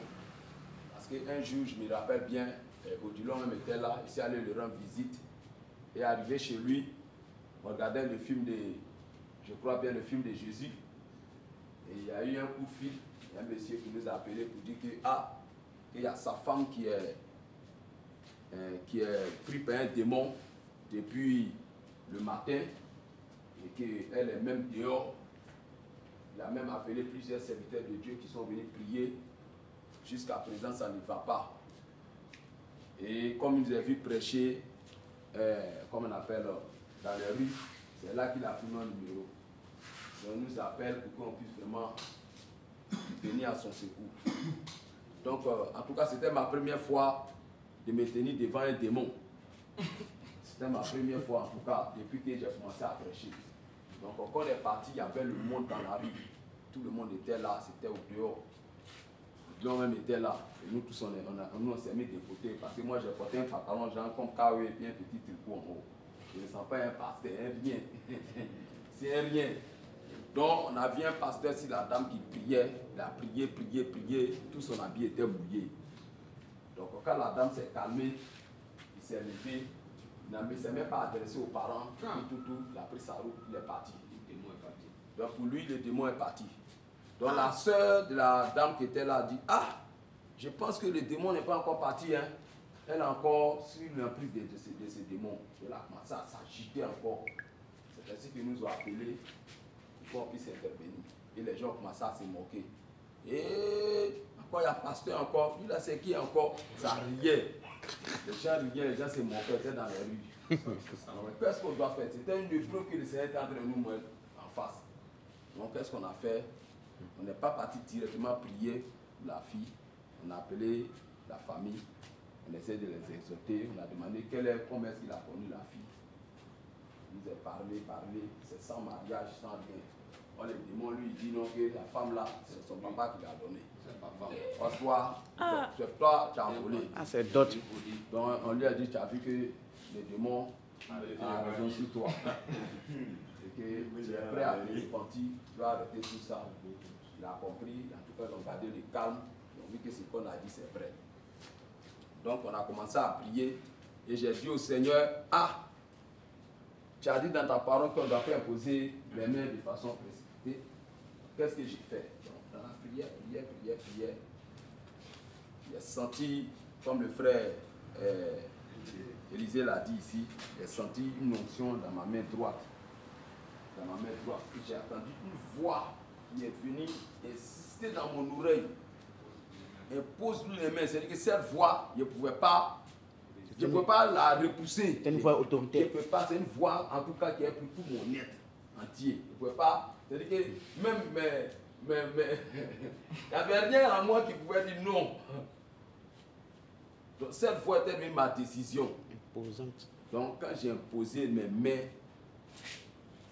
Speaker 5: Parce qu'un jour, je me rappelle bien, Odilon même était là, il s'est allé le rendre visite. Et arrivé chez lui, on regardait le film de, je crois bien le film de Jésus. Et il y a eu un coup de fil, il y a un monsieur qui nous a appelé pour dire que, qu'il y a sa femme qui est pris par un démon depuis le matin et qu'elle est même dehors. Il a même appelé plusieurs serviteurs de Dieu qui sont venus prier. Jusqu'à présent, ça ne va pas. Et comme il nous a vu prêcher, comme on appelle, dans les rues, c'est là qu'il a pris mon numéro. Donc, il nous appelle pour qu'on puisse vraiment venir à son secours. Donc, en tout cas, c'était ma première fois de me tenir devant un démon. C'était ma première fois, en tout cas, depuis que j'ai commencé à prêcher. Donc, quand on est parti, il y avait le monde dans la rue. Tout le monde était là, c'était au dehors. L'homme même était là. Et nous tous, on s'est mis de côté. Parce que moi, j'ai porté un pantalon genre comme KW et puis un petit tricot en haut. Je ne sens pas un pasteur, un rien. C'est un rien. Donc, on a vu un pasteur, c'est la dame qui priait. Il a prié, prié, prié. Tout son habit était mouillé. Donc, quand la dame s'est calmée, il s'est levé. Il ne s'est même pas adressé aux parents. Tout, il a pris sa route, il est parti. Le démon est parti. Donc, pour lui, le démon est parti. Donc, la sœur de la dame qui était là dit, je pense que le démon n'est pas encore parti. Hein. Elle est encore sur l'emprise de ce démon. Elle a commencé à s'agiter encore. C'est ainsi qu'ils nous ont appelés pour qu'on puisse intervenir. Et les gens ont commencé à se moquer. Et encore, il y a pasteur encore. Lui là, c'est qui encore? Ça riait. Les gens riaient, les gens se moquaient, étaient dans les rues. Qu'est-ce qu'on doit faire? C'était une épreuve que le Seigneur était en train de nous mettre en face. Donc, qu'est-ce qu'on a fait? On n'est pas parti directement prier la fille. On a appelé la famille. On essaie de les exhorter. On a demandé comment est-ce qu'il a connu la fille. Il nous a parlé. C'est sans mariage, sans rien. Oh, le démon lui dit non, que la femme là, c'est son papa qui l'a donné.
Speaker 2: C'est papa.
Speaker 5: Parce que toi, tu as volé.
Speaker 6: C'est d'autres.
Speaker 5: Donc on lui a dit, tu as vu que le démon a raison sur toi. Et que tu es prêt à te repentir, tu vas arrêter tout ça. Il a compris, en tout cas, ils ont gardé le calme. Ils ont vu que ce qu'on a dit, c'est vrai. Donc on a commencé à prier. Et j'ai dit au Seigneur, tu as dit dans ta parole qu'on ne doit pas imposer les mains de façon précipitée. Qu'est-ce que j'ai fait? Donc, dans la prière, j'ai senti, comme le frère Élisée l'a dit ici, j'ai senti une onction dans ma main droite. Dans ma main droite. J'ai entendu une voix qui est venue insister dans mon oreille. Impose-lui les mains. C'est-à-dire que cette voix, je ne pouvais pas la repousser.
Speaker 6: C'est une voix autoritaire.
Speaker 5: Je ne peux pas, c'est une voix en tout cas qui est pour tout mon être entier. Je ne pouvais pas. C'est-à-dire que même il n'y avait rien en moi qui pouvait dire non. Donc cette voix était même ma décision.
Speaker 6: Imposante.
Speaker 5: Donc quand j'ai imposé mes mains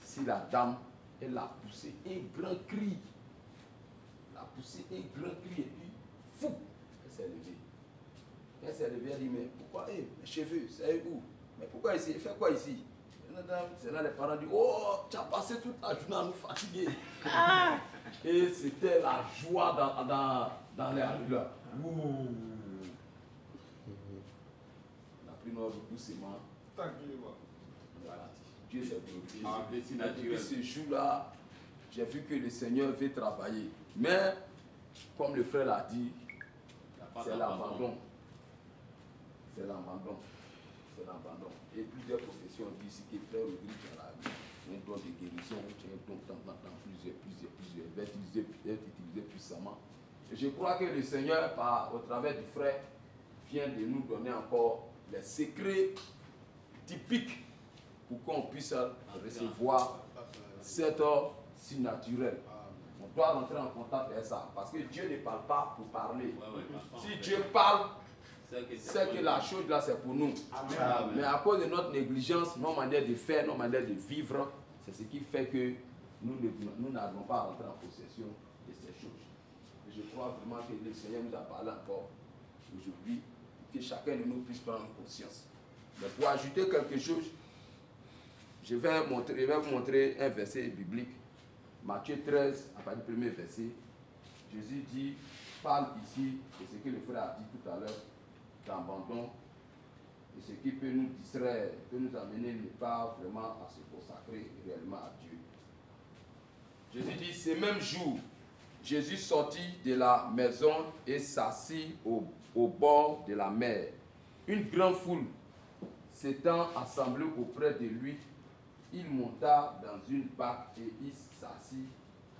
Speaker 5: sur la dame, elle a poussé un grand cri. Elle a poussé un grand cri et puis fou, elle s'est levée. Elle s'est levée, elle dit, mais pourquoi, mes cheveux, c'est où? Mais pourquoi ici? Il fait quoi ici? C'est là les parents disent, oh, tu as passé toute la journée à nous fatiguer. Et c'était la joie dans les rues là. On a pris notre doucement.
Speaker 1: Tranquillement.
Speaker 5: Voilà. Dieu s'est glorifié. Depuis ce jour-là, j'ai vu que le Seigneur veut travailler. Mais, comme le frère l'a dit, c'est l'abandon. C'est l'abandon. C'est l'abandon. Et plusieurs professions disent que frère Rodrigue, tu as un don de guérison, tu as un don dans plusieurs, va être utilisé puissamment. Et je crois que le Seigneur, au travers du frère, vient de nous donner encore les secrets typiques pour qu'on puisse recevoir cette ordre surnaturelle. On doit rentrer en contact avec ça. Parce que Dieu ne parle pas pour parler. Si Dieu parle, c'est que la chose là c'est pour nous.
Speaker 2: Amen.
Speaker 5: Mais à cause de notre négligence, nos manières de faire, nos manières de vivre, c'est ce qui fait que nous n'arrivons pas à rentrer en possession de ces choses. Et je crois vraiment que le Seigneur nous a parlé encore aujourd'hui, que chacun de nous puisse prendre conscience. Mais pour ajouter quelque chose, je vais vous montrer un verset biblique. Matthieu 13, à partir du premier verset. Jésus dit, parle ici de ce que le frère a dit tout à l'heure, d'abandon, et ce qui peut nous distraire, peut nous amener ne pas vraiment à se consacrer réellement à Dieu. Jésus dit, ce même jour, Jésus sortit de la maison et s'assit au bord de la mer. Une grande foule s'étant assemblée auprès de lui, il monta dans une barque et il s'assit.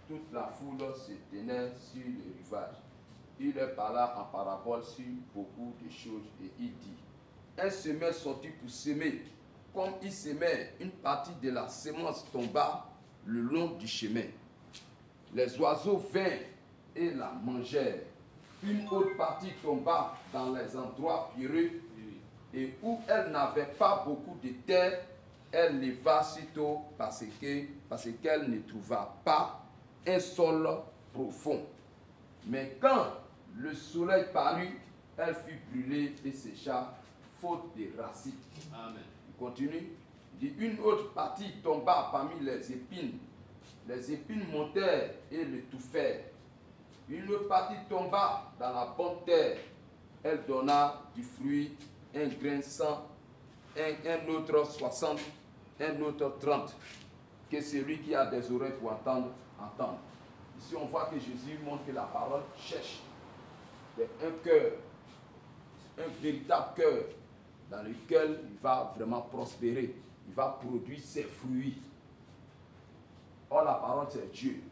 Speaker 5: Toute la foule se tenait sur le rivage. Il leur parla en parabole sur beaucoup de choses et il dit, un semeur sortit pour semer. Comme il semait, une partie de la semence tomba le long du chemin. Les oiseaux vinrent et la mangèrent. Une autre partie tomba dans les endroits pierreux et où elle n'avait pas beaucoup de terre, elle leva sitôt parce qu'elle ne trouva pas un sol profond. Mais quand le soleil parut, elle fut brûlée et sécha, faute de racines.
Speaker 2: Amen.
Speaker 5: Il continue. Il dit, une autre partie tomba parmi les épines. Les épines montèrent et l'étouffèrent. Une autre partie tomba dans la bonne terre. Elle donna du fruit, un grain 100, un autre 60, un autre 30. Que celui qui a des oreilles pour entendre, entende. Ici, on voit que Jésus montre que la parole cherche un cœur, un véritable cœur dans lequel il va vraiment prospérer. Il va produire ses fruits. Or, la parole, c'est Dieu.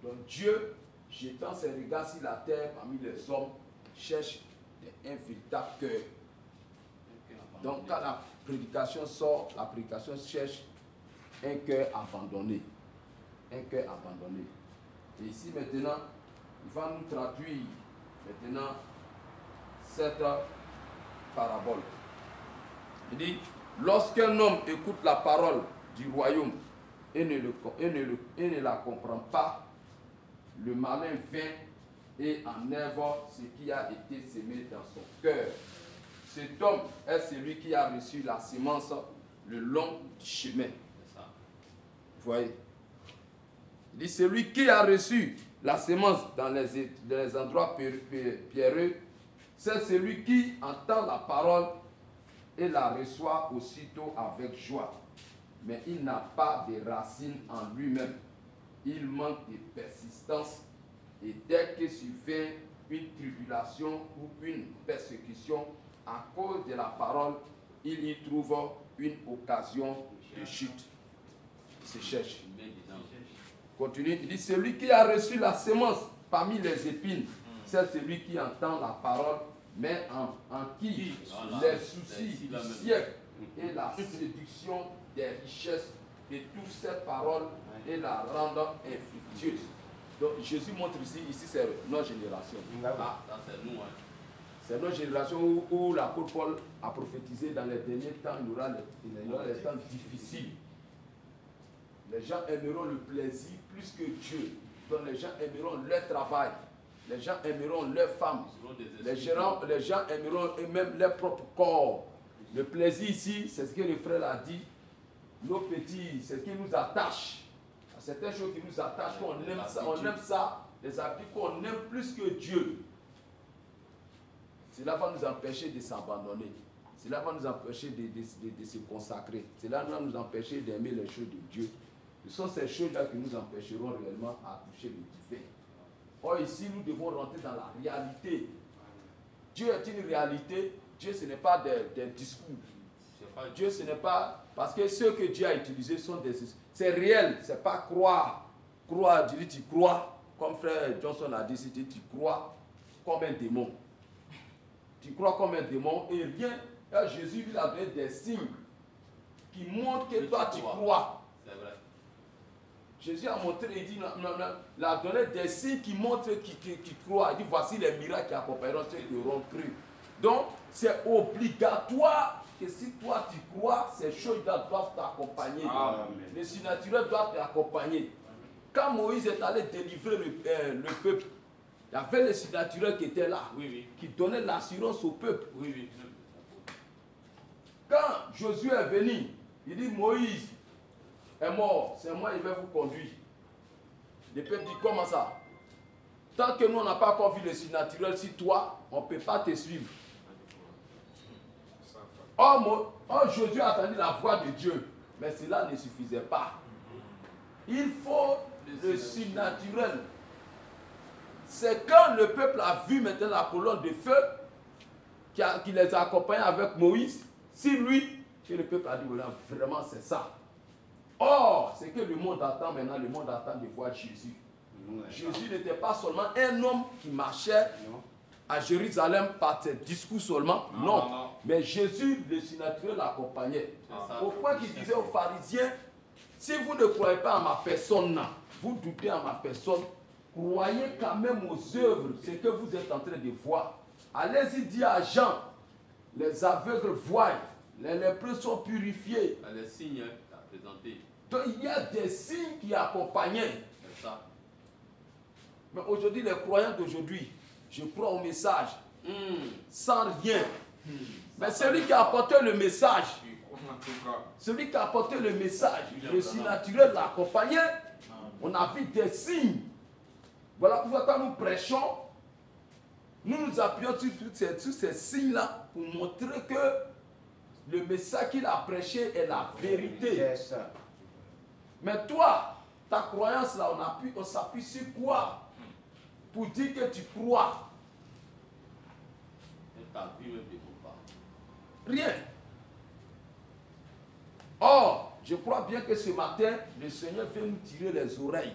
Speaker 5: Donc, Dieu, jetant ses regards sur la terre parmi les hommes, cherche un véritable cœur. Donc, quand la prédication sort, la prédication cherche un cœur abandonné. Un cœur abandonné. Et ici, maintenant, il va nous traduire maintenant cette parabole. Il dit, lorsqu'un homme écoute la parole du royaume et ne la comprend pas, le malin vient et enlève ce qui a été semé dans son cœur. Cet homme est celui qui a reçu la semence le long du chemin. Vous voyez? Il dit, celui qui a reçu la semence dans les endroits pierreux, c'est celui qui entend la parole et la reçoit aussitôt avec joie. Mais il n'a pas de racines en lui-même. Il manque de persistance et dès que survient une tribulation ou une persécution à cause de la parole, il y trouve une occasion de chute. Il se cherche. Continue, il dit, celui qui a reçu la semence parmi les épines, c'est celui qui entend la parole, mais en qui les soucis du siècle et la séduction des richesses de toutes ces paroles et la rendent infructueuse. Donc Jésus montre ici c'est notre génération.
Speaker 2: Ah, ça c'est nous. Hein.
Speaker 5: C'est notre génération où l'apôtre Paul a prophétisé dans les derniers temps, il y aura les temps difficiles. Les gens aimeront le plaisir plus que Dieu. Donc les gens aimeront leur travail. Les gens aimeront leurs femmes. Les gens aimeront eux-mêmes leur propre corps. Le plaisir ici, c'est ce que le frère a dit. Nos petits, c'est ce qui nous attache. Certaines choses qui nous attachent, qu'on aime ça, les habitudes qu'on aime plus que Dieu. Cela va nous empêcher de s'abandonner. Cela va nous empêcher de se consacrer. Cela va nous empêcher d'aimer les choses de Dieu. Ce sont ces choses-là qui nous empêcheront réellement à toucher le divin. Or ici, nous devons rentrer dans la réalité. Dieu est une réalité. Dieu, ce n'est pas des discours. Dieu, ce n'est pas... Parce que ce que Dieu a utilisé sont des... C'est réel, c'est pas croire. Croire, tu crois, comme frère Johnson a dit, tu crois comme un démon. Tu crois comme un démon et rien. Là, Jésus lui a donné des signes qui montrent que toi tu crois.
Speaker 2: C'est vrai.
Speaker 5: Jésus a montré, il dit, il a donné des signes qui montrent qui croient. Il dit, voici les miracles qui accompagneront ceux qui auront cru. Donc, c'est obligatoire que si toi tu crois, ces choses-là doivent t'accompagner. Les surnaturels doivent t'accompagner. Quand Moïse est allé délivrer le peuple, il y avait les surnaturels qui étaient là, qui donnaient l'assurance au peuple. Quand Josué est venu, il dit, Moïse est mort, c'est moi qui vais vous conduire. Le peuple dit, comment ça? Tant que nous, on n'a pas encore vu le surnaturel, si toi, on ne peut pas te suivre. Or, Josué a entendu la voix de Dieu, mais cela ne suffisait pas. Il faut le surnaturel. C'est quand le peuple a vu maintenant la colonne de feu qui les a accompagnés avec Moïse, si lui, que le peuple a dit, voilà, vraiment c'est ça. Or, c'est que le monde attend maintenant, le monde attend de voir Jésus. Jésus n'était pas seulement un homme qui marchait à Jérusalem par ses discours seulement, non. Mais Jésus, le surnaturel, l'accompagnait. Au point qu'il disait aux pharisiens, si vous ne croyez pas à ma personne, vous doutez à ma personne, croyez quand même aux œuvres, ce que vous êtes en train de voir. Allez-y dire à Jean, les aveugles voient, les lépreux sont purifiés.
Speaker 2: Les signes à présenter.
Speaker 5: Donc il y a des signes qui accompagnaient.
Speaker 2: C'est ça.
Speaker 5: Mais aujourd'hui, les croyants d'aujourd'hui, je crois au message, sans rien. Mais celui qui a apporté le message, celui qui a apporté le message, le surnaturel l'a accompagné, on a vu des signes. Voilà pourquoi quand nous prêchons, nous nous appuyons sur ces signes-là pour montrer que le message qu'il a prêché est la vérité. Mais toi, ta croyance là, on s'appuie sur quoi? Pour dire que tu crois.
Speaker 2: Et ta vie ne dépend pas.
Speaker 5: Rien. Or, je crois bien que ce matin, le Seigneur veut nous tirer les oreilles.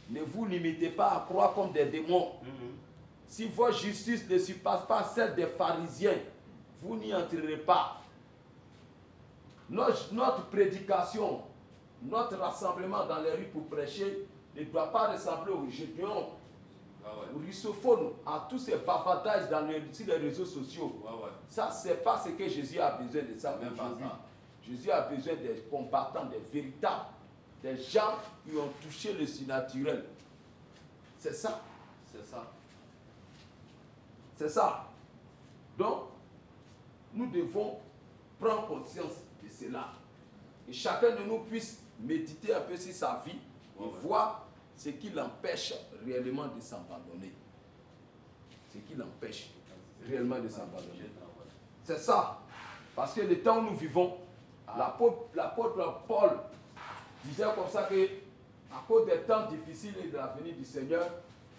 Speaker 5: Ne vous limitez pas à croire comme des démons. Si votre justice ne surpasse pas celle des pharisiens, vous n'y entrerez pas. Notre prédication, notre rassemblement dans les rues pour prêcher ne doit pas ressembler aux Gédéons, aux russophones, à tous ces bavardages sur les réseaux sociaux. Ça, ce n'est pas ce que Jésus a besoin de ça.
Speaker 2: Même pas ça.
Speaker 5: Jésus a besoin des combattants, des véritables, des gens qui ont touché le surnaturel. C'est ça.
Speaker 2: C'est ça.
Speaker 5: C'est ça. Donc, nous devons prendre conscience de cela. Et chacun de nous puisse méditer un peu sur sa vie et voir ce qui l'empêche réellement de s'abandonner. Ce qui l'empêche réellement de s'abandonner. C'est ça. Parce que le temps où nous vivons, l'apôtre Paul disait comme ça que, à cause des temps difficiles et de la venue du Seigneur,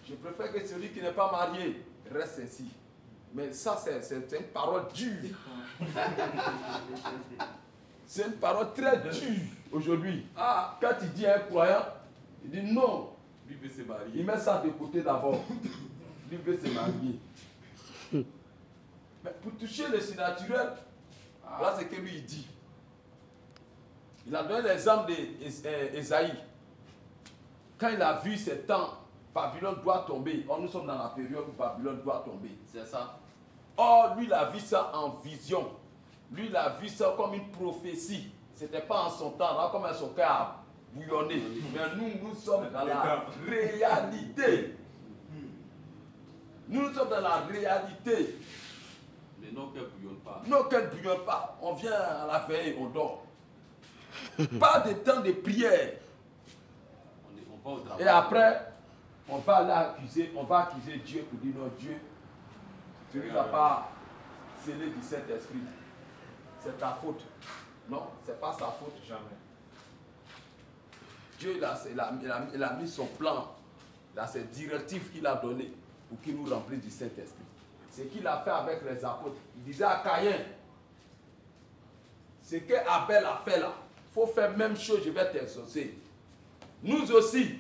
Speaker 5: je préfère que celui qui n'est pas marié reste ainsi. Mais ça, c'est une parole dure. C'est une parole très dure aujourd'hui. Quand il dit à un croyant, il dit non.
Speaker 2: Lui veut se marier.
Speaker 5: Il met ça de côté d'abord. Lui veut se marier. Mais pour toucher le surnaturel, voilà ce que lui il dit. Il a donné l'exemple d'Ésaïe. Quand il a vu ces temps, Babylone doit tomber. Or, nous sommes dans la période où Babylone doit tomber.
Speaker 2: C'est ça.
Speaker 5: Or, lui, il a vu ça en vision. Lui, il a vu ça comme une prophétie. Ce n'était pas en son temps, là, comme son cœur a bouillonné. Mais nous sommes dans la réalité. Nous sommes dans la réalité.
Speaker 2: Mais nos cœurs ne bouillonnent pas.
Speaker 5: Nos cœurs ne bouillonnent pas. On vient à la veille, on dort. Pas de temps de prière.
Speaker 2: On va au travail.
Speaker 5: Et après, on va accuser Dieu pour dire non, Dieu, tu ne nous as pas scellé du Saint-Esprit. C'est ta faute. Non, ce n'est pas sa faute.
Speaker 1: Jamais.
Speaker 5: Dieu, il a mis son plan, là, ses directives qu'il a données pour qu'il nous remplisse du Saint-Esprit. Ce qu'il a fait avec les apôtres. Il disait à Caïn, ce que Abel a fait là, il faut faire même chose, je vais t'exaucer. Nous aussi,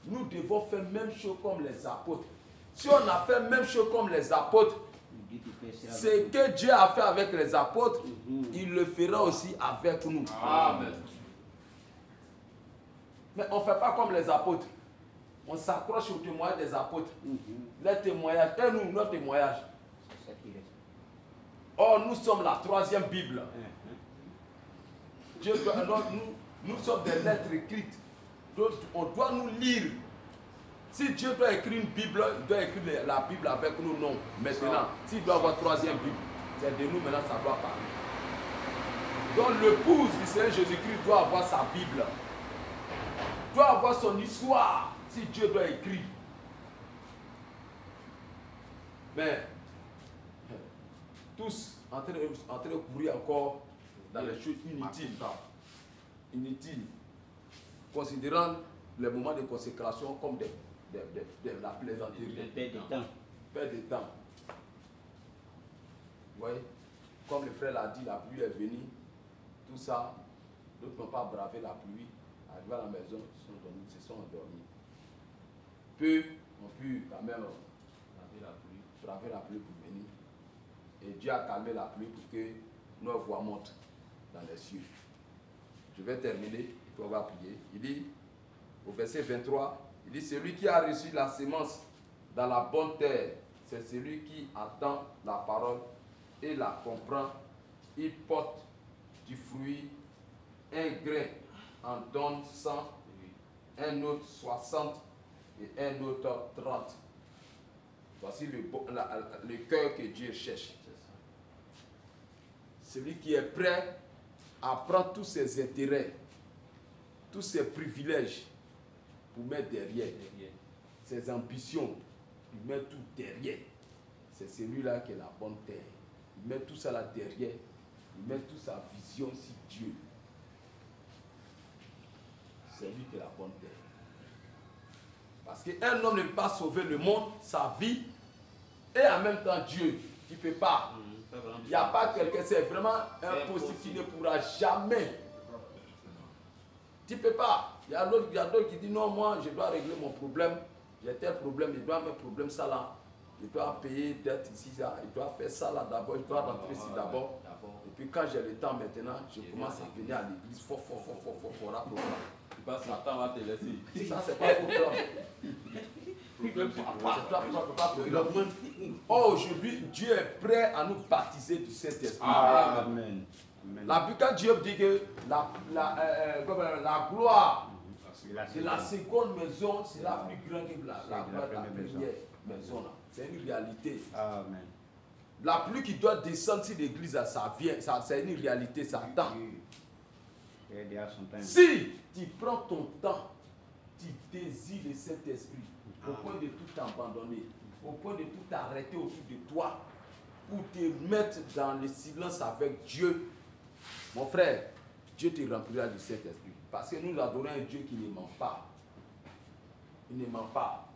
Speaker 5: nous devons faire même chose comme les apôtres. Si on a fait même chose comme les apôtres, ce que Dieu a fait avec les apôtres, il le fera aussi avec nous.
Speaker 2: Amen.
Speaker 5: Mais on ne fait pas comme les apôtres. On s'accroche au témoignage des apôtres. Les témoignages, et nous, notre témoignage.
Speaker 3: C'est ça qu'il est.
Speaker 5: Or, nous sommes la 3e Bible. Dieu doit, alors, nous sommes des lettres écrites. Donc, on doit nous lire. Si Dieu doit écrire une Bible, il doit écrire la Bible avec nos noms. Maintenant, s'il doit avoir 3e Bible, c'est de nous maintenant, ça doit parler. Donc, l'épouse du Seigneur Jésus-Christ doit avoir sa Bible. Doit avoir son histoire. Si Dieu doit écrire. Mais, tous en train de courir encore dans les choses inutiles. Inutiles. Considérant les moments de consécration comme la plaisanterie.
Speaker 3: Père de temps.
Speaker 5: Père de temps. Vous voyez, comme le frère l'a dit, la pluie est venue. Tout ça, d'autres n'ont pas bravé la pluie. Arrivés à la maison, se sont endormis. Peu ont pu quand même braver la pluie pour venir. Et Dieu a calmé la pluie pour que nos voix montent dans les cieux. Je vais terminer et puis on va prier. Il dit, au verset 23, il dit, celui qui a reçu la sémence dans la bonne terre, c'est celui qui attend la parole et la comprend. Il porte du fruit, un grain en donne 100, un autre 60 et un autre 30. Voici le cœur que Dieu cherche. Celui qui est prêt à prendre tous ses intérêts, tous ses privilèges pour mettre derrière, ses ambitions, il met tout derrière. C'est celui-là qui est la bonne terre. Il met tout ça là derrière. Il met toute sa vision sur Dieu. C'est lui qui est la bonne terre. Parce qu'un homme ne peut pas sauver le monde, sa vie, et en même temps Dieu, qui ne peut pas. Il n'y a pas quelqu'un, c'est vraiment impossible, qui ne pourra jamais. Tu ne peux pas. Il y a d'autres qui disent non, moi je dois régler mon problème, j'ai tel problème, je dois mettre problème ça là, je dois payer dette ici, ça, je dois faire ça là d'abord, je dois rentrer ici d'abord. Et puis quand j'ai le temps maintenant, je commence à venir à l'église, fort, programme.
Speaker 2: Satan va te laisser.
Speaker 5: Ça, c'est pas problème. Oh, aujourd'hui, Dieu est prêt à nous baptiser du Saint-Esprit.
Speaker 3: Amen.
Speaker 5: Quand Dieu dit que la gloire de la seconde maison sera plus grande que la gloire de la première maison. C'est une réalité.
Speaker 3: Amen.
Speaker 5: La pluie qui doit descendre sur l'église, ça vient, c'est une réalité, ça attend. Si tu prends ton temps, tu désires le Saint-Esprit, au point de tout abandonner, au point de tout arrêter autour de toi, pour te mettre dans le silence avec Dieu, mon frère, Dieu te remplira du Saint-Esprit. Parce que nous adorons un Dieu qui ne ment pas. Il ne ment pas.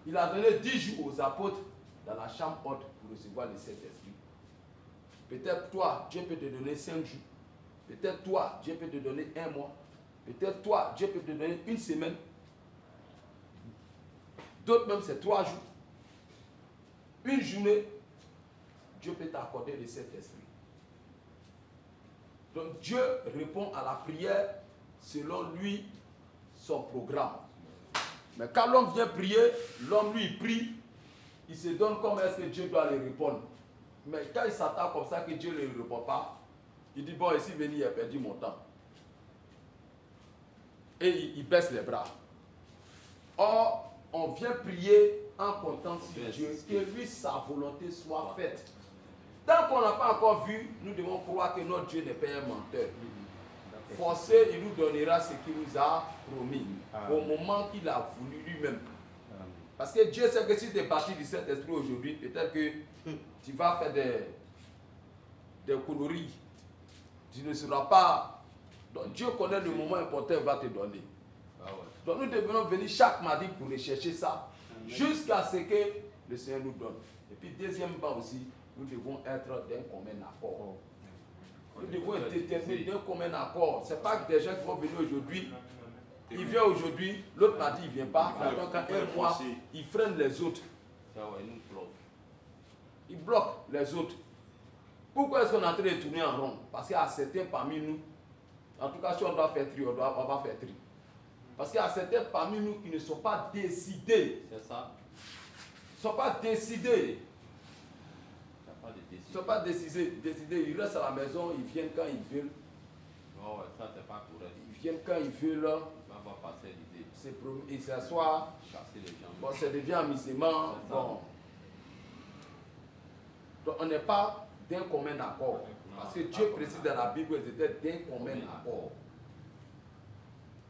Speaker 5: Il a donné 10 jours aux apôtres dans la chambre haute pour recevoir le Saint-Esprit. Peut-être toi, Dieu peut te donner 5 jours. Peut-être toi, Dieu peut te donner 1 mois. Peut-être toi, Dieu peut te donner 1 semaine. D'autres même, c'est 3 jours. 1 journée, Dieu peut t'accorder le Saint-Esprit. Donc Dieu répond à la prière selon lui, son programme. Mais quand l'homme vient prier, l'homme lui prie, il se donne comme est-ce que Dieu doit lui répondre. Mais quand il s'attend comme ça que Dieu ne lui répond pas, il dit bon, ici venu, il a perdu mon temps. Et il baisse les bras. Or, on vient prier en comptant sur Dieu, que lui, sa volonté soit faite. Tant qu'on n'a pas encore vu, nous devons croire que notre Dieu n'est pas un menteur. Forcé, il nous donnera ce qu'il nous a promis, au moment qu'il a voulu lui-même. Parce que Dieu sait que si tu es parti du Saint-Esprit aujourd'hui, peut-être que tu vas faire des conneries. Tu ne seras pas. Donc Dieu connaît le moment important, il va te donner. Donc nous devons venir chaque mardi pour rechercher ça, jusqu'à ce que le Seigneur nous donne. Et puis deuxièmement aussi, nous devons être d'un commun accord. Nous devons être déterminés d'un commun accord. Ce n'est pas que des gens qui vont venir aujourd'hui, il vient aujourd'hui, l'autre mardi il ne vient pas, donc quand un mois, il freine les autres. Il bloque les autres. Pourquoi est-ce qu'on est en train de tourner en rond? Parce qu'il y a certains parmi nous, en tout cas si on doit faire tri, on va faire tri. Parce qu'il y a certains parmi nous qui ne sont pas décidés.
Speaker 2: C'est ça.
Speaker 5: Ils ne sont pas décidés.
Speaker 2: Il n'y a pas de
Speaker 5: Ils ne
Speaker 2: décision.
Speaker 5: sont pas décidés. Ils restent à la maison, ils viennent quand ils veulent.
Speaker 2: Oh, ouais, ça, c'est pas correct.
Speaker 5: Ils viennent quand ils veulent.
Speaker 2: Il va voir passer l'idée.
Speaker 5: Ils s'assoient.
Speaker 2: Chasser les gens.
Speaker 5: Bon, ça devient amusement.
Speaker 2: C'est ça.
Speaker 5: Bon. Donc, on n'est pas d'un commun accord. Parce que Dieu précise dans la Bible qu'ils étaient d'un commun accord.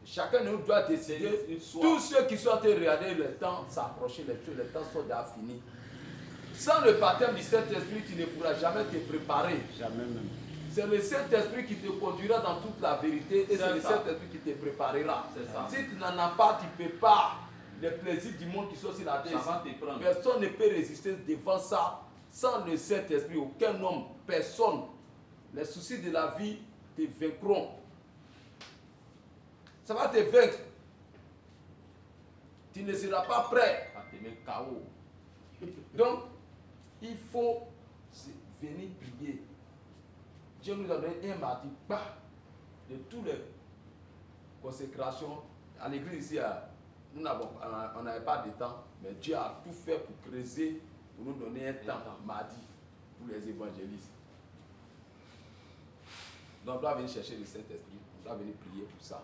Speaker 5: Chacun de nous doit décider.
Speaker 2: C'est une soif.
Speaker 5: Tous ceux qui sont en train de regarder le temps s'approcher, les temps sont déjà finis. Sans le baptême du Saint-Esprit, tu ne pourras jamais te préparer.
Speaker 3: Jamais même.
Speaker 5: C'est le Saint-Esprit qui te conduira dans toute la vérité et c'est le
Speaker 2: ça.
Speaker 5: Saint-Esprit qui te préparera.
Speaker 2: C'est ça.
Speaker 5: Si tu n'en as pas, tu ne peux pas. Les plaisirs du monde qui sont sur la terre,
Speaker 2: Ça va te prendre.
Speaker 5: personne ne peut résister devant ça sans le Saint-Esprit. Aucun homme, personne. Les soucis de la vie te vaincront. Ça va te vaincre. Tu ne seras pas prêt.
Speaker 2: Ça te met KO.
Speaker 5: Donc, il faut venir prier. Dieu nous a donné un mardi de toutes les consécrations. À l'église ici, on n'avait pas de temps, mais Dieu a tout fait pour creuser, pour nous donner un temps, mardi, pour les évangélistes. Donc, on doit venir chercher le Saint-Esprit, on doit venir prier pour ça.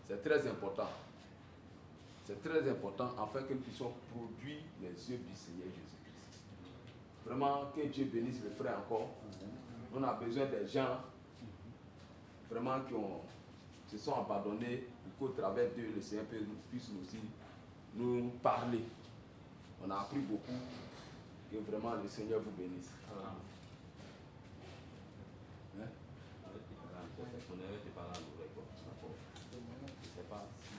Speaker 5: C'est très important. C'est très important afin que nous puissions produire les yeux du Seigneur Jésus-Christ. Vraiment, que Dieu bénisse le frère encore. On a besoin des gens vraiment qui se sont abandonnés pour qu'au travers d'eux, le Seigneur puisse aussi nous parler. On a appris beaucoup. Que vraiment le Seigneur vous bénisse.
Speaker 2: Hein? On avait été parlé à l'oreille, quoi. Je sais pas si